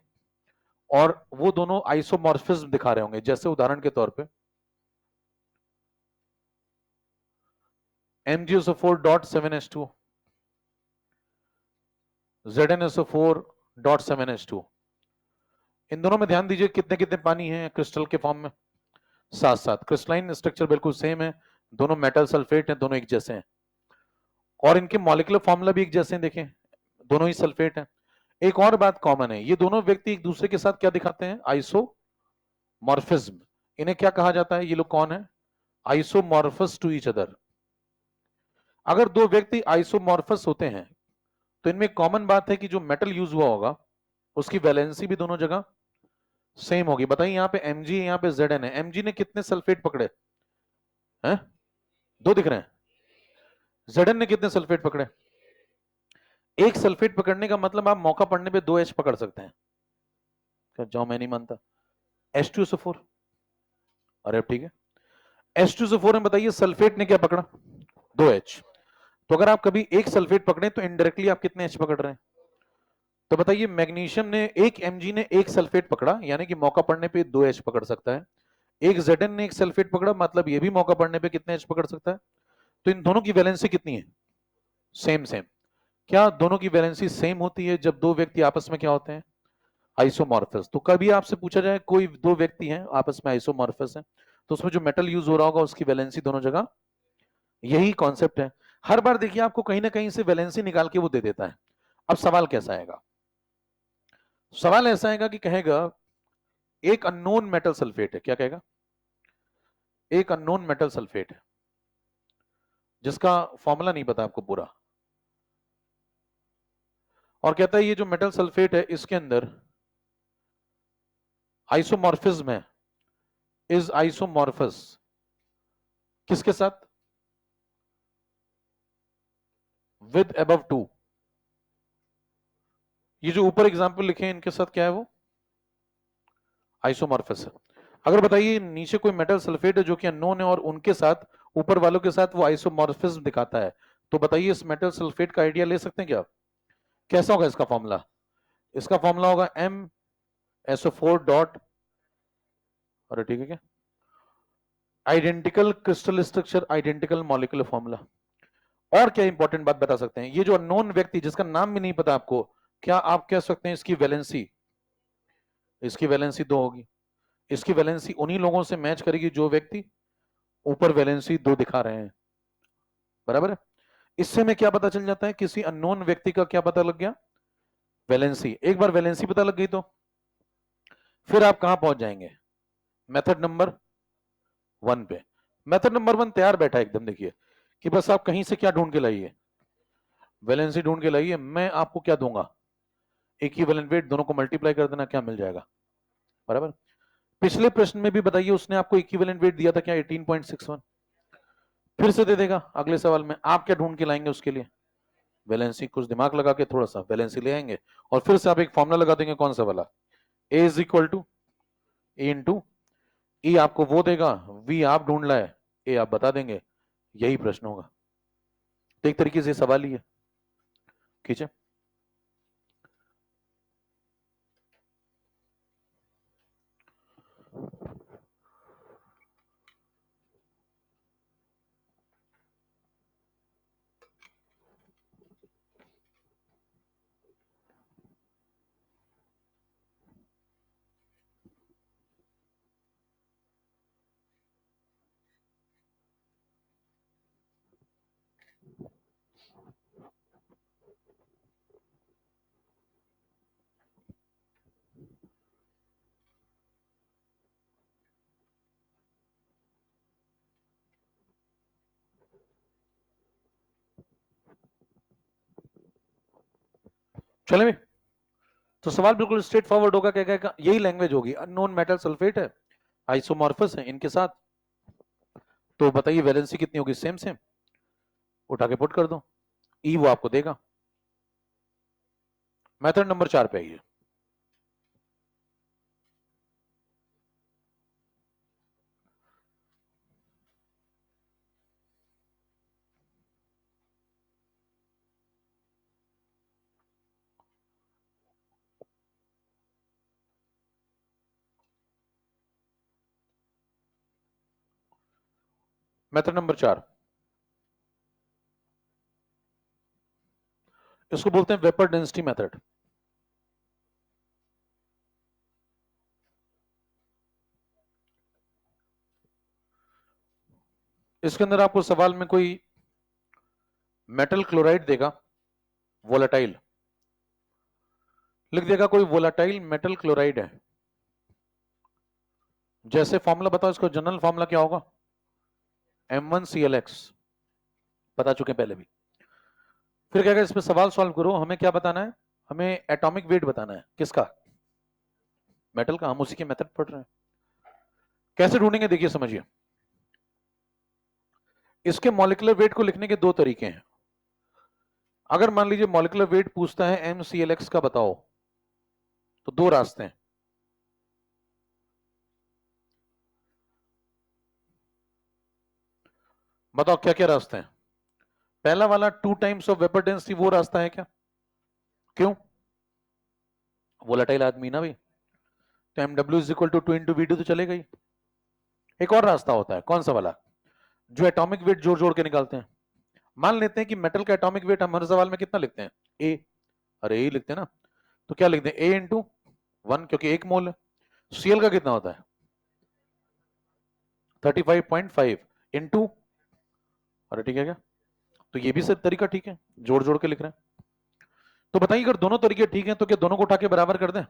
और वो दोनों आइसोमॉर्फिज्म दिखा रहे होंगे। जैसे उदाहरण के तौर पे MgSO4.7H2 ZnSO4.7H2, इन दोनों में ध्यान दीजिए कितने कितने पानी है क्रिस्टल के फॉर्म में, 7-7। क्रिस्टलाइन स्ट्रक्चर बिल्कुल सेम है, दोनों मेटल सल्फेट हैं, दोनों एक जैसे हैं और इनके मॉलिक्यूलर फॉर्मूला भी एक जैसे हैं, देखें दोनों ही सल्फेट हैं। एक और बात कॉमन है, ये दोनों व्यक्ति एक दूसरे के साथ क्या दिखाते हैं? आइसोमॉर्फिज्म। इन्हें क्या कहा जाता है? ये लोग कौन है? Isomorphous to each other. अगर दो व्यक्ति आइसोमॉर्फस होते हैं तो इनमें कॉमन बात है कि जो मेटल यूज हुआ होगा उसकी वैलेंसी भी दोनों जगह सेम होगी। बताइए, यहाँ पे Mg है, यहाँ पे Zn है। Mg ने कितने सल्फेट पकड़े हैं? 2 दिख रहे हैं। Zn ने कितने सल्फेट पकड़े? एक सल्फेट पकड़ने का मतलब आप मौका पड़ने पे 2H पकड़ सकते हैं। क्या जाओ, मैं नहीं मानता। H2SO4, अरे ठीक है, H2SO4 में बताइए सल्फेट ने क्या पकड़ा? 2H। तो अगर आप कभी एक सल्फेट पकड़े तो इनडायरेक्टली आप कितने H पकड़ रहे हैं? तो बताइए, मैग्नीशियम ने, एक Mg ने एक सल्फेट पकड़ा, यानी कि मौका पड़ने पे 2H पकड़ सकता है। एक Zn ने एक सल्फेट पकड़ा, मतलब ये भी मौका पड़ने पे कितने H पकड़ सकता है। तो इन दोनों की वैलेंसी कितनी है? Same same. क्या दोनों की वैलेंसी सेम होती है जब दो व्यक्ति आपस में क्या होते हैं? आइसोमॉर्फस। तो कभी आपसे पूछा जाए कोई दो व्यक्ति हैं आपस में आइसोमॉर्फस हैं, तो उसमें जो मेटल यूज हो रहा होगा उसकी वैलेंसी दोनों जगह, यही कॉन्सेप्ट है। हर बार देखिए आपको कहीं ना कहीं से वैलेंसी निकाल के वो दे देता है। अब सवाल कैसा आएगा? सवाल ऐसा आएगा कि कहेगा एक अननोन मेटल सल्फेट है। क्या कहेगा? एक अननोन मेटल सल्फेट है जिसका फॉर्मूला नहीं पता आपको पूरा, और कहता है ये जो मेटल सल्फेट है इसके अंदर आइसोमॉर्फिज्म है, इज आइसोमॉर्फस किसके साथ? With above 2। ये जो ऊपर एग्जांपल लिखे हैं इनके साथ क्या है? वो आइसोमॉर्फस है। अगर बताइए नीचे कोई मेटल सल्फेट है जो कि अननोन है और उनके साथ ऊपर वालों के साथ वो आइसोमॉर्फिज्म दिखाता है, तो बताइए इस मेटल सल्फेट का आइडिया ले सकते हैं क्या? कैसा होगा इसका फॉर्मूला? इसका फॉर्मूला होगा MsO4 डॉट, अरे ठीक है, क्या identical crystal structure, identical molecular formula. और क्या इंपॉर्टेंट बात बता सकते हैं? ये जो अननोन व्यक्ति जिसका नाम भी नहीं पता आपको, क्या आप कह सकते हैं इसकी वैलेंसी, इसकी वैलेंसी 2 होगी। इसकी वैलेंसी उन्हीं लोगों से मैच करेगी जो व्यक्ति ऊपर वैलेंसी 2 दिखा रहे हैं, बराबर है। इससे में क्या पता चल जाता है? किसी अननोन व्यक्ति का क्या पता लग गया? वैलेंसी। एक बार वैलेंसी पता लग गई तो फिर आप कहां पहुंच जाएंगे? मेथड नंबर 1 पे। मेथड नंबर 1 तैयार बैठा एकदम, देखिए कि बस आप कहीं से क्या ढूंढ के लाइए? वैलेंसी ढूंढ के लाइए। मैं आपको क्या दूंगा? इक्विवेलेंट वेट, दोनों को मल्टीप्लाई कर देना, क्या मिल जाएगा? बराबर। पिछले प्रश्न में भी बताइए उसने आपको इक्विवेलेंट वेट दिया था क्या? 18.61। फिर से दे देगा अगले सवाल में। आप क्या ढूंढ के लाएंगे उसके लिए? वैलेंसी, कुछ दिमाग लगा के थोड़ा सा वैलेंसी ले आएंगे और फिर से आप एक फॉर्मूला लगा देंगे। कौन सा वाला? A is equal to A into E आपको वो देगा, वी आप ढूंढ लाए, ए आप बता देंगे। यही प्रश्न होगा। तो एक तरीके से सवाल ही है। खींचे। चले भी। तो सवाल बिल्कुल स्ट्रेट फॉरवर्ड होगा। क्या कहेगा? यही लैंग्वेज होगी। अननोन मेटल सल्फेट है, आइसोमॉर्फस है इनके साथ। तो बताइए वैलेंसी कितनी होगी? सेम सेम, उठा के पुट कर दो, ई वो आपको देगा। मेथड नंबर 4 पे आइए। मेथड नंबर 4, इसको बोलते हैं वेपर डेंसिटी मेथड। इसके अंदर आपको सवाल में कोई मेटल क्लोराइड देगा, वोलाटाइल लिख देगा, कोई वोलाटाइल मेटल क्लोराइड है। जैसे फॉर्मूला बताओ इसको, जनरल फॉर्मूला क्या होगा? M1Cl(X), बता चुके हैं पहले भी। फिर क्या इस पे सवाल सॉल्व करो। हमें क्या बताना है? हमें एटॉमिक वेट बताना है। किसका? मेटल का। हम उसी के मेथड पढ़ रहे हैं। कैसे ढूंढेंगे? देखिए समझिए। इसके मॉलिक्यूलर वेट को लिखने के दो तरीके हैं। अगर मान लीजिए मॉलिक्यूलर वेट पूछता है MCl(X) का बताओ, तो दो रास्ते हैं। बताओ क्या क्या रास्ते हैं? पहला वाला 2 टाइम्स ऑफ वेपर डेंसिटी, वो रास्ता है क्या? क्यों? वोलेटाइल आदमी ना भाई, तो MW is equal to 2 into VD तो चलेगा ही। एक और रास्ता होता है। कौन सा वाला? जो एटॉमिक वेट जोड़ जोड़ के निकालते हैं। मान लेते हैं कि मेटल का एटॉमिक वेट हम हर सवाल में कितना लिखते हैं? ए। अरे ए लिखते हैं ना, तो क्या लिखते हैं? ए इंटू 1, क्योंकि एक मोल है। सीएल का कितना होता है? 35.5 इंटू, अरे ठीक है क्या? तो ये भी सब तरीका ठीक है, जोड़ जोड़ के लिख रहे हैं। तो बताइए अगर दोनों तरीके ठीक हैं तो क्या दोनों को उठा के बराबर कर दें?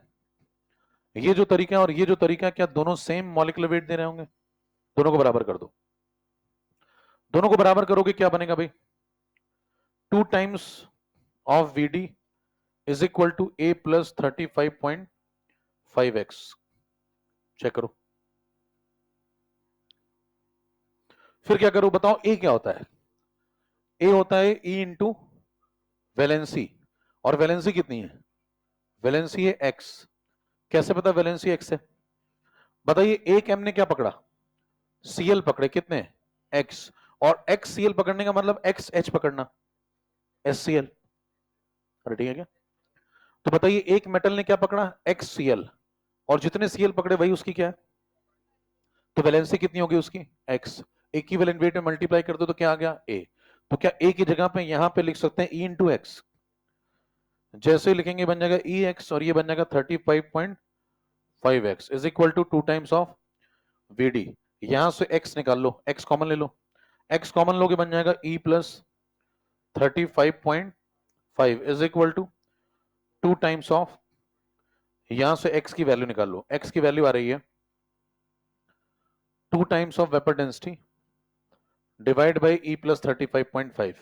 ये जो तरीका है और ये जो तरीका है, क्या दोनों सेम मॉलिक्यूलर वेट दे रहे होंगे? दोनों को बराबर कर दो। दोनों को बराबर करोगे क्या बनेगा भाई? 2 times of VD is equal to A plus 35.5x। Check करो। फिर क्या करो बताओ? ए क्या होता है? ए होता है E इंटू वैलेंसी। और वैलेंसी कितनी है? वैलेंसी है x। कैसे पता वैलेंसी x है? बताइए। एक m ने क्या पकड़ा? Cl पकड़े। कितने? x। और x Cl पकड़ने का मतलब x H पकड़ना, HCl। अरे ठीक है क्या? तो बताइए एक मेटल ने क्या पकड़ा? XCl। और जितने Cl पकड़े वही उसकी क्या है? तो वैलेंसी कितनी होगी उसकी? x। इक्विवेलेंट वेट में मल्टीप्लाई कर दो तो क्या आ गया? a। तो क्या a की जगह पे यहां पे लिख सकते हैं E इंटू एक्स? जैसे लिखेंगे बन जाएगा EX, और ये बन जाएगा 35.5x is equal to 2 times of VD। यहां से x निकाल लो, x कॉमन ले लो। x कॉमन लोगे बन जाएगा E plus 35.5 is equal to 2 times of, यहां से x की वैल्यू निकाल लो। x की वैल्यू आ रही है 2 times of vapour density divide by E plus 35.5।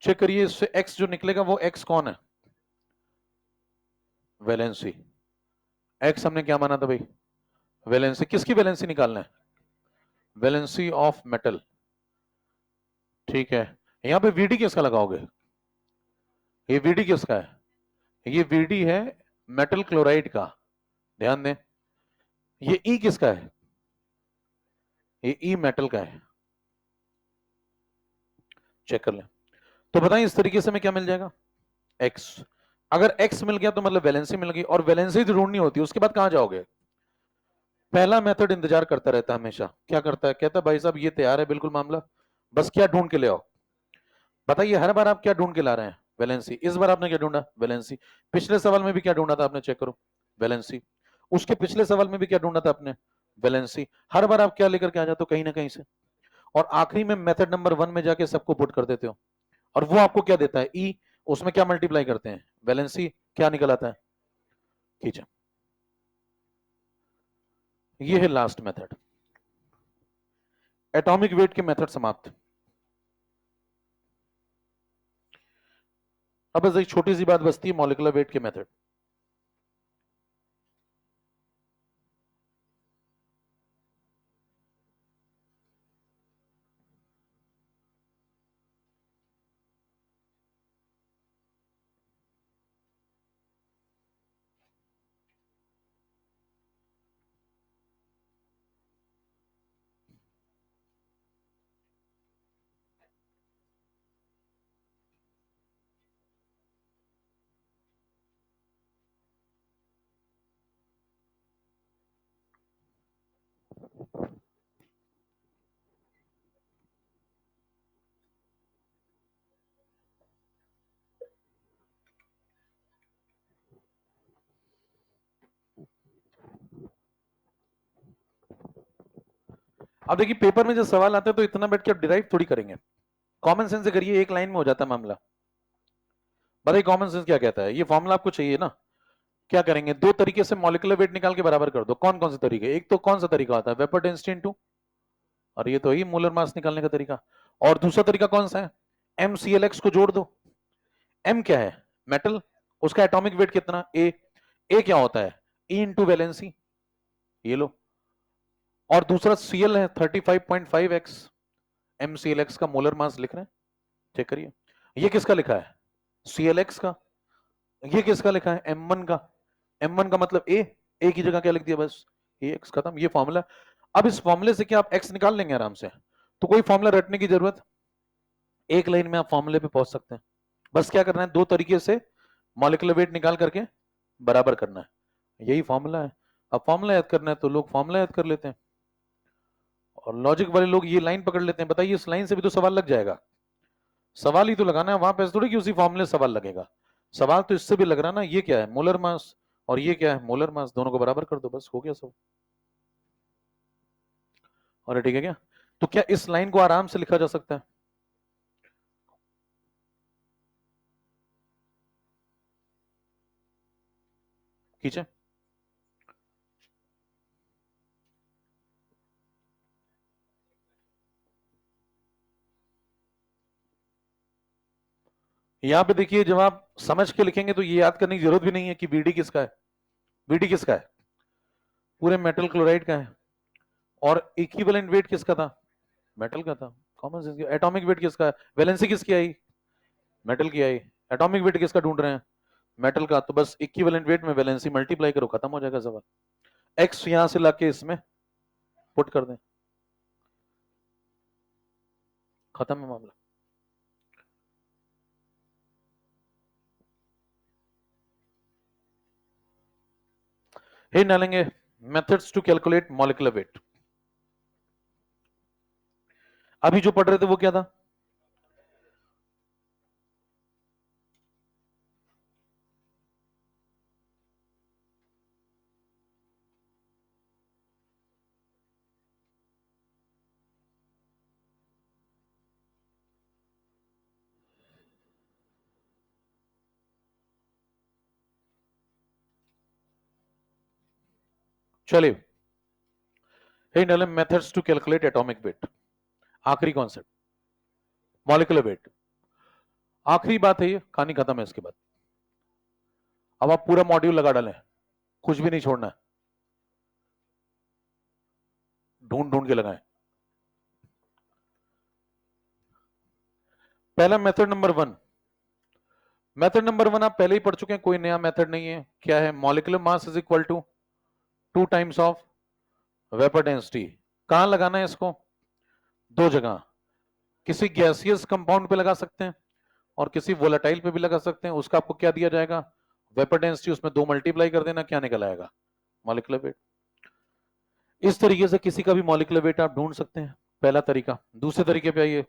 Check करिए इससे x जो निकलेगा वो x कौन है? वैलेंसी। x हमने क्या माना था भाई? वैलेंसी। किसकी वैलेंसी निकालना है? Valency of metal. ठीक है, यहां पे वीडी किसका लगाओगे? ये वीडी किसका है? ये वीडी है मेटल क्लोराइड का, ध्यान दें। ये ई किसका है? ये ई मेटल का है, चेक कर लें। तो बताएं इस तरीके से हमें क्या मिल जाएगा? एक्स। अगर एक्स मिल गया तो मतलब वैलेंसी मिल गई, और वैलेंसी तो ढूंढनी होती है, उसके बाद कहां जाओगे? पहला मेथड इंतजार करता रहता है हमेशा, क्या करता है? कहता है भाई साहब ये तैयार है बिल्कुल मामला, बस क्या ढूंढ के ले आओ। बताइए हर बार आप क्या ढूंढ के ला रहे हैं? वैलेंसी। इस बार आपने क्या ढूंढा? वैलेंसी। पिछले सवाल में भी क्या ढूंढा था आपने? चेक करो, वैलेंसी। उसके पिछले सवाल में भी क्या ढूंढा था आपने? वैलेंसी। हर बार आप क्या लेकर के आ जाते हो कहीं ना कहीं से, और आखिरी में मेथड नंबर 1 में जाके सबको पुट कर देते हो, और वो आपको क्या देता है? ई। उसमें क्या मल्टीप्लाई करते हैं? वैलेंसी। क्या निकल आता है? खींचा। ये है लास्ट मेथड, एटॉमिक वेट के मेथड समाप्त। अब बस एक छोटी सी बात बचती है, मॉलिक्यूलर वेट के मेथड। अब देखिए पेपर में जब सवाल आते हैं तो इतना बैठ के आप डिराइव थोड़ी करेंगे, कॉमन सेंस से करिए, एक लाइन में हो जाता है मामला। बताइए कॉमन सेंस क्या कहता है? ये फॉर्मूला आपको चाहिए ना? क्या करेंगे? दो तरीके से मॉलिक्यूलर वेट निकाल के बराबर कर दो। कौन कौन से तरीके? एक तो कौन सा तरीका होता है? वेपर डेंसिटी इनटू, और ये तो ही मोलर मास निकालने का तरीका। और दूसरा तरीका कौन सा है? MClX को जोड़ दो। M क्या है? मेटल। उसका एटॉमिक वेट कितना? ए क्या होता है? ई इंटू वैलेंसी, ये लो। और दूसरा Cl है 35.5x, MClX का मोलर मास लिख रहे हैं, चेक करिए। ये किसका लिखा है? ClX का। ये किसका लिखा है? M1 का। M1 का मतलब ए की जगह क्या लिख दिया? बस ए एक्स, खत्म। ये फॉर्मूला। अब इस फॉर्मूले से क्या आप एक्स निकाल लेंगे आराम से? तो कोई फॉर्मूला रटने की जरूरत, एक लाइन में आप फॉर्मूले पे पहुंच सकते हैं। बस क्या करना है? दो तरीके से मॉलिक्यूलर वेट निकाल करके बराबर करना है, यही फॉर्मूला है। अब फॉर्मूला याद करना है तो लोग फॉर्मूला याद कर लेते हैं, और लॉजिक वाले लोग ये लाइन पकड़ लेते हैं। बताइए इस लाइन से भी तो सवाल लग जाएगा। सवाल ही तो लगाना है, वहां पे थोड़ी कि उसी फॉर्मूले से सवाल लगेगा। सवाल तो इससे भी लग रहा ना, ये क्या है? मोलर मास, और ये क्या है? Molar mass. दोनों को बराबर कर दो, बस हो गया सब। और ठीक है क्या? तो क्या इस लाइन को आराम से लिखा जा सकता है? खींचे। यहां पे देखिए जब आप समझ के लिखेंगे तो ये याद करने की जरूरत भी नहीं है कि बीडी किसका है। बीडी किसका है? पूरे मेटल क्लोराइड का है। और इक्विवेलेंट वेट किसका था? मेटल का था। Common sense. एटॉमिक वेट किसका है? वैलेंसी किसकी आई? मेटल की आई। एटॉमिक वेट किसका ढूंढ रहे हैं? मेटल का। तो बस इक्विवेलेंट वेट में वैलेंसी मल्टीप्लाई करो, खत्म हो जाएगा सवाल। एक्स यहां से लाके इसमें पुट कर दें, खत्म है मामला। हे डालेंगे methods to calculate molecular weight. अभी जो पढ़ रहे थे वो क्या था? चलिए, हे डालें methods to calculate atomic weight. आखिरी कॉन्सेप्ट, मॉलिक्यूलर वेट। आखिरी बात है ये, कहानी खत्म है इसके बाद। अब आप पूरा मॉड्यूल लगा डालें, कुछ भी नहीं छोड़ना है, ढूंढ ढूंढ के लगाएं। पहला मेथड नंबर 1, मेथड नंबर 1 आप पहले ही पढ़ चुके हैं, कोई नया मेथड नहीं है। क्या है? Molecular mass is equal to 2 times of vapour density. कहां लगाना है इसको? दो जगह, किसी गैसियस कंपाउंड पे लगा सकते हैं और किसी वोलेटाइल पे भी लगा सकते हैं। उसका आपको क्या दिया जाएगा? वेपर डेंसिटी, उसमें 2 मल्टीप्लाई कर देना, क्या निकल आएगा? Molecular weight. इस तरीके से किसी का भी मॉलिक्यूलर वेट आप ढूंढ सकते हैं, पहला तरीका। दूसरे तरीके पे आइए।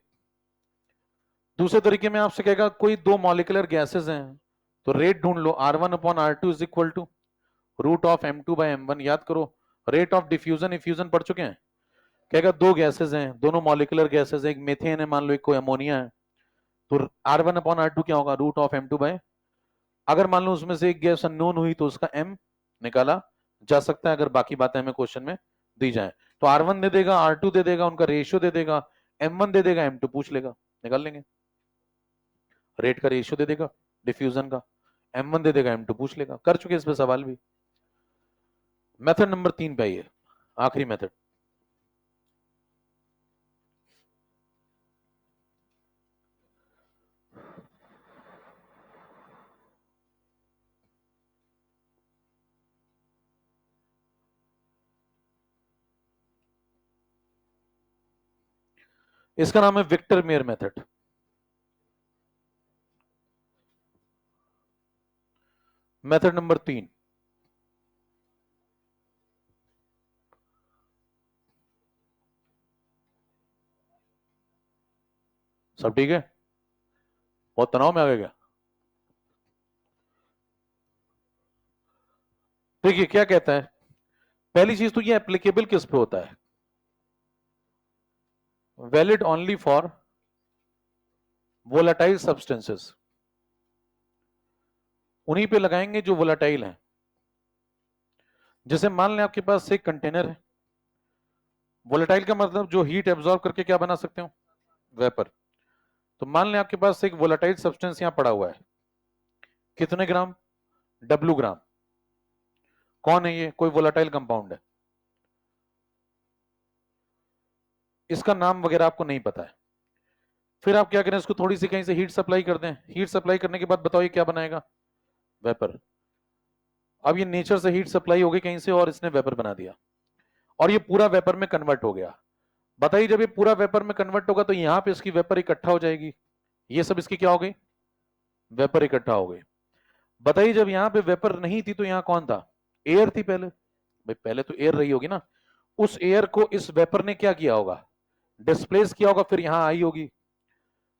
दूसरे तरीके में आपसे कहेगा कोई दो मॉलिक्यूलर गैसेस हैं, तो रेट ढूंढ लो। R1 upon R2 is equal to root of M2 by M1। याद करो, रेट ऑफ डिफ्यूजन इफ्यूजन पढ़ चुके हैं। कहेगा दो गैसेस हैं, दोनों मॉलिक्यूलर गैसेस, एक मेथेन है मान लो, एक कोई अमोनिया है, तो R1 अपॉन R2 क्या होगा? रूट ऑफ M2 बाय, अगर मान लो उसमें से एक गैस अननोन हुई तो उसका M निकाला जा सकता है, अगर बाकी बातें हमें क्वेश्चन में दी जाए तो। R1 दे देगा, R2 दे देगा, उनका रेशियो दे देगा, M1 दे देगा, M2 पूछ लेगा, निकाल लेंगे। रेट का रेशियो दे देगा डिफ्यूजन का, M1 दे देगा, M2 पूछ लेगा। कर चुके इस पे सवाल भी। मेथड नंबर 3 पे आइए, आखिरी मेथड। इसका नाम है Victor Meyer method. Method number 3, सब ठीक है? बहुत तनाव में आ गया क्या? देखिए क्या कहता है, पहली चीज तो ये एप्लीकेबल किस पे होता है? Valid only for volatile substances, उन्हीं पे लगाएंगे जो वोलाटाइल हैं। जैसे मान लें आपके पास एक कंटेनर है, वोलेटाइल का मतलब जो हीट एब्जॉर्ब करके क्या बना सकते हो? वेपर। तो मान लें आपके पास एक वोलेटाइल सब्सटेंस यहां पड़ा हुआ है, कितने ग्राम? W ग्राम। कौन है ये? कोई वोलेटाइल कंपाउंड है, इसका नाम वगैरह आपको नहीं पता है। फिर आप क्या करें, इसको थोड़ी सी कहीं से हीट सप्लाई कर दें। हीट सप्लाई करने के बाद बताओ ये क्या बनाएगा? वेपर। अब ये नेचर से हीट सप्लाई हो गई कहीं से और इसने वेपर बना दिया, और ये पूरा वेपर में कन्वर्ट हो गया। बताइए जब ये पूरा वेपर में कन्वर्ट होगा तो यहां पे इसकी वेपर इकट्ठा हो जाएगी, ये सब इसकी क्या हो गई? वेपर इकट्ठा हो गई। बताइए जब यहां पे वेपर नहीं थी तो यहां कौन था? एयर थी पहले। भाई पहले तो एयर रही होगी ना, उस एयर को इस वेपर ने क्या किया होगा? डिस्प्लेस किया होगा, फिर यहां आई होगी।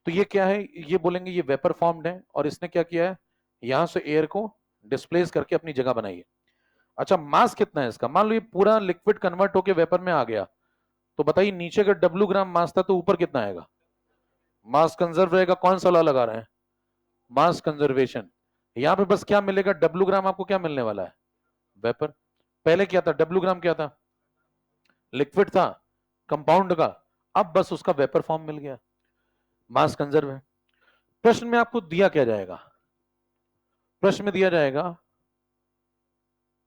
तो ये क्या है? ये बोलेंगे ये वेपर फॉर्म्ड है, और इसने क्या किया है? यहां से एयर को डिस्प्लेस करके अपनी जगह बनाई है। अच्छा, मास कितना है इसका? मान लो ये पूरा लिक्विड कन्वर्ट होकर वेपर में आ गया, तो बताइए नीचे का W ग्राम मास था तो ऊपर कितना आएगा? मास कंजर्व रहेगा। कौन सा लॉ लगा रहे हैं? Mass conservation. यहां पे बस क्या मिलेगा? W ग्राम आपको क्या मिलने वाला है? वेपर। पहले क्या था? W ग्राम क्या था? लिक्विड था, कंपाउंड का। अब बस उसका वेपर फॉर्म मिल गया, मास कंजर्व है। प्रश्न में आपको दिया क्या जाएगा? प्रश्न में दिया जाएगा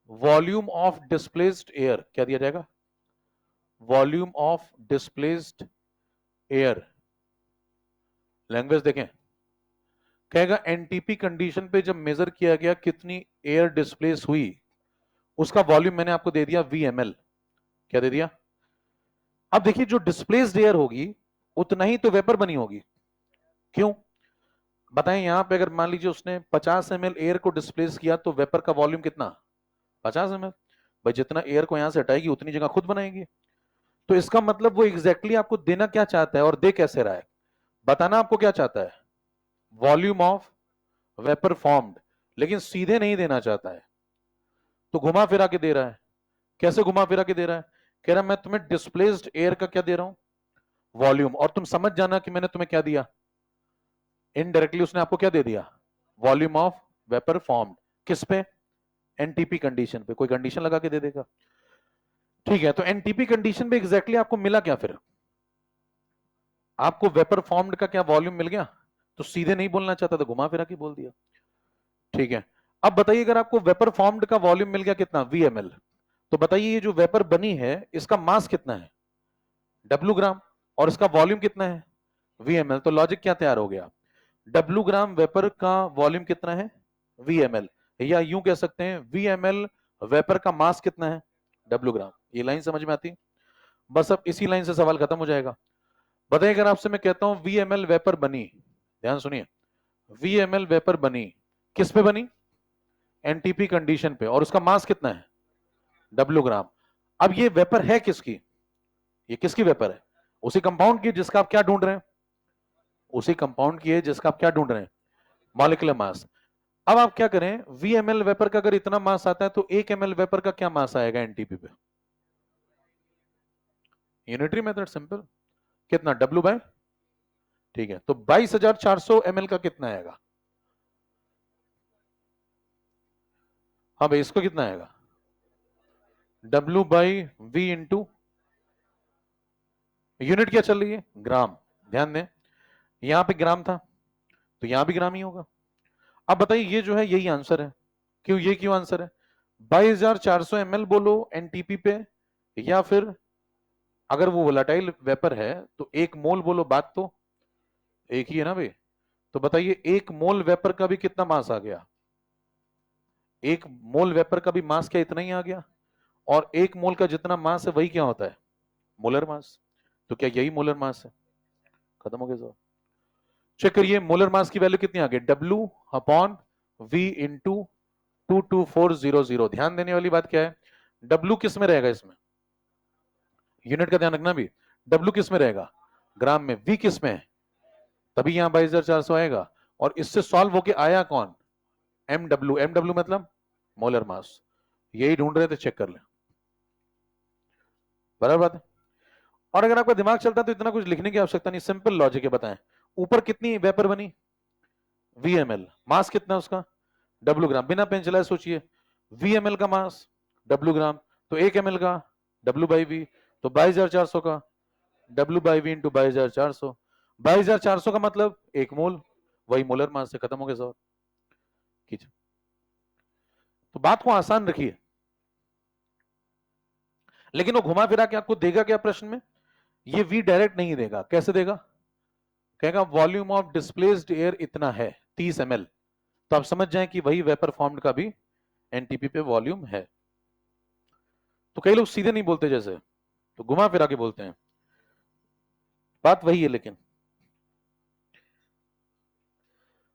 वॉल्यूम ऑफ डिस्प्लेस्ड एयर। क्या दिया जाएगा? Volume of displaced air. Language देखें, कहेगा एनटीपी कंडीशन पे जब मेजर किया गया कितनी एयर डिस्प्लेस हुई, उसका वॉल्यूम मैंने आपको दे दिया VmL। क्या दे दिया? अब देखिए जो डिस्प्लेस्ड एयर होगी उतना ही तो वेपर बनी होगी। क्यों बताएं? यहां पे अगर मान लीजिए उसने 50 ml एयर को डिस्प्लेस किया तो वेपर का वॉल्यूम कितना? 50 ml। भाई जितना एयर को यहां से हटाएगी उतनी जगह खुद बनाएगी। तो इसका मतलब वो एग्जैक्टली आपको देना क्या चाहता है और दे कैसे रहा है? बताना आपको क्या चाहता है? वॉल्यूम ऑफ वेपर फॉर्म्ड, लेकिन सीधे नहीं देना चाहता है, तो घुमा फिरा के दे रहा है। कैसे घुमा फिरा के दे रहा है? कह रहा मैं तुम्हें डिस्प्लेस्ड एयर का क्या दे रहा हूं? वॉल्यूम। और तुम समझ जाना कि मैंने तुम्हें क्या दिया, इनडायरेक्टली उसने आपको क्या दे दिया? Volume of vapour formed. किस पे? एनटीपी कंडीशन पे। कोई कंडीशन लगा के दे देगा। ठीक है, तो एनटीपी कंडीशन पे एग्जैक्टली आपको मिला क्या? फिर आपको वेपर फॉर्म्ड का क्या वॉल्यूम मिल गया। तो सीधे नहीं बोलना चाहता तो घुमा फिरा के बोल दिया। ठीक है, अब बताइए अगर आपको वेपर फॉर्म्ड का वॉल्यूम मिल गया कितना? VmL, तो बताइए ये जो वेपर बनी है इसका मास कितना है? W ग्राम। और इसका वॉल्यूम कितना है? VmL। तो लॉजिक क्या तैयार हो गया, W ग्राम वेपर का वॉल्यूम कितना है VmL, या यूं कह सकते हैं VmL वेपर का मास कितना है W ग्राम। ये लाइन समझ में आती है? बस अब इसी लाइन से सवाल खत्म हो जाएगा। बताइए अगर आपसे मैं कहता हूं VmL वेपर बनी, ध्यान सुनिए, VmL वेपर बनी किस पे बनी, एनटीपी कंडीशन पे, और उसका मास कितना है W ग्राम। अब ये वेपर है किसकी, ये किसकी वेपर है, उसी कंपाउंड की जिसका आप क्या ढूंढ रहे हैं, उसी कंपाउंड की है जिसका आप क्या ढूंढ रहे हैं, मॉलिक्यूलर मास। अब आप क्या करें, VmL वेपर का अगर इतना मास आता है तो 1 ml वेपर का क्या मास आएगा एनटीपी पे, यूनिटरी मेथड सिंपल, कितना W बाय, ठीक है, तो 22,400 ml का कितना आएगा, हाँ भाई इसको कितना आएगा W by V into, unit क्या चल रही है ग्राम, ध्यान दें यहां पे ग्राम था तो यहां भी ग्राम ही होगा। अब बताइए ये जो है यही आंसर है, क्यों, ये क्यों आंसर है, 22,400 ml बोलो एनटीपी पे, या फिर अगर वो वोलाटाइल वेपर है तो 1 मोल बोलो, बात तो एक ही है ना भाई। तो बताइए 1 मोल वेपर का भी कितना मास आ गया, 1 मोल वेपर का भी मास क्या इतना ही आ गया, और 1 मोल का जितना मास है वही क्या होता है मोलर मास। तो क्या यही मोलर मास है, खत्म हो गया सर। चेक करिए मोलर मास की वैल्यू कितनी आ गई, W अपॉन V इंटू 22400। ध्यान देने वाली बात क्या है, W किस में रहेगा इसमें, यूनिट का ध्यान रखना भी, W किस में रहेगा ग्राम में, V किस में है, तभी यहां 22,400 आएगा। और इससे सॉल्व होके आया कौन, MW मतलब मोलर मास, यही ढूंढ रहे थे, चेक कर लें, बराबर बात है। और अगर आपका दिमाग चलता है तो इतना कुछ लिखने की आवश्यकता नहीं, सिंपल लॉजिक है, बताएं ऊपर कितनी वेपर बनी VmL, मास कितना उसका W ग्राम, बिना पेन चलाए सोचिए, VmL का मास W ग्राम, तो 1 ml का W बाई V, तो 22,400 का W बाई V इंटू 22,400, 22,400 का मतलब 1 मोल, वही मोलर मास से, खत्म हो गया सर। कीजिए, तो बात को आसान रखिए, लेकिन वो घुमा फिरा के आपको देगा क्या प्रश्न में, ये V डायरेक्ट नहीं देगा, कैसे देगा, कहेगा वॉल्यूम ऑफ डिस्प्लेस्ड एयर इतना है 30 ml, तो आप समझ जाएं कि वही वेपर फॉर्म्ड का भी एनटीपी पे वॉल्यूम है। तो कई लोग सीधे नहीं बोलते जैसे, तो घुमा फिरा के बोलते हैं, बात वही है, लेकिन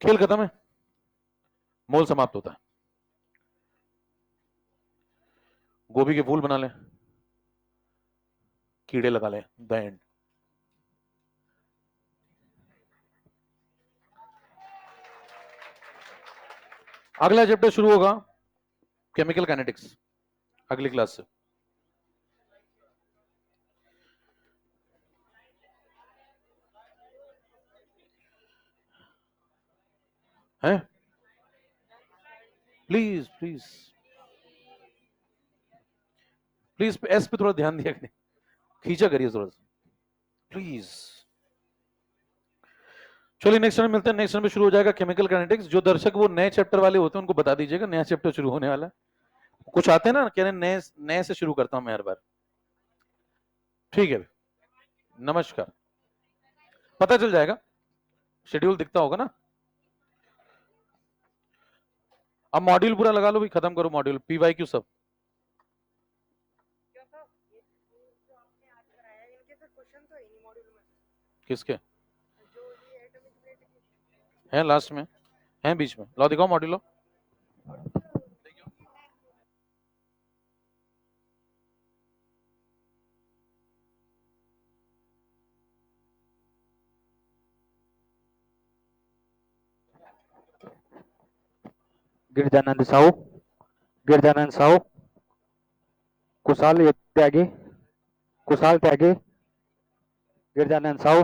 खेल खत्म है, मोल समाप्त होता है। गोभी के फूल बना लें, कीड़े लगा लें, द एंड। अगला चैप्टर शुरू होगा केमिकल काइनेटिक्स अगली क्लास से। हैं प्लीज प्लीज प्लीज, एस पे थोड़ा ध्यान दिया करिए, खींचा करिए थोड़ा सा प्लीज। चलिए नेक्स्ट टाइम मिलते हैं, नेक्स्ट टाइम में शुरू हो जाएगा केमिकल काइनेटिक्स। जो दर्शक वो नए चैप्टर वाले होते हैं उनको बता दीजिएगा नया चैप्टर शुरू होने वाला है। कुछ आते हैं ना कह रहे नए नए से शुरू करता हूं मैं हर बार, ठीक है, नमस्कार, पता चल जाएगा, शेड्यूल दिखता होगा ना। अब मॉड्यूल पूरा लगा लो भाई, खत्म करो मॉड्यूल, PYQ सब। किसके हैं, लास्ट में हैं, बीच में, लो दिखाओ मॉड्यूल लो। गिरजानंद साहू, गिरजानंद साहू, कुशाल त्यागी, कुशाल त्यागी, गिरजानंद साहू।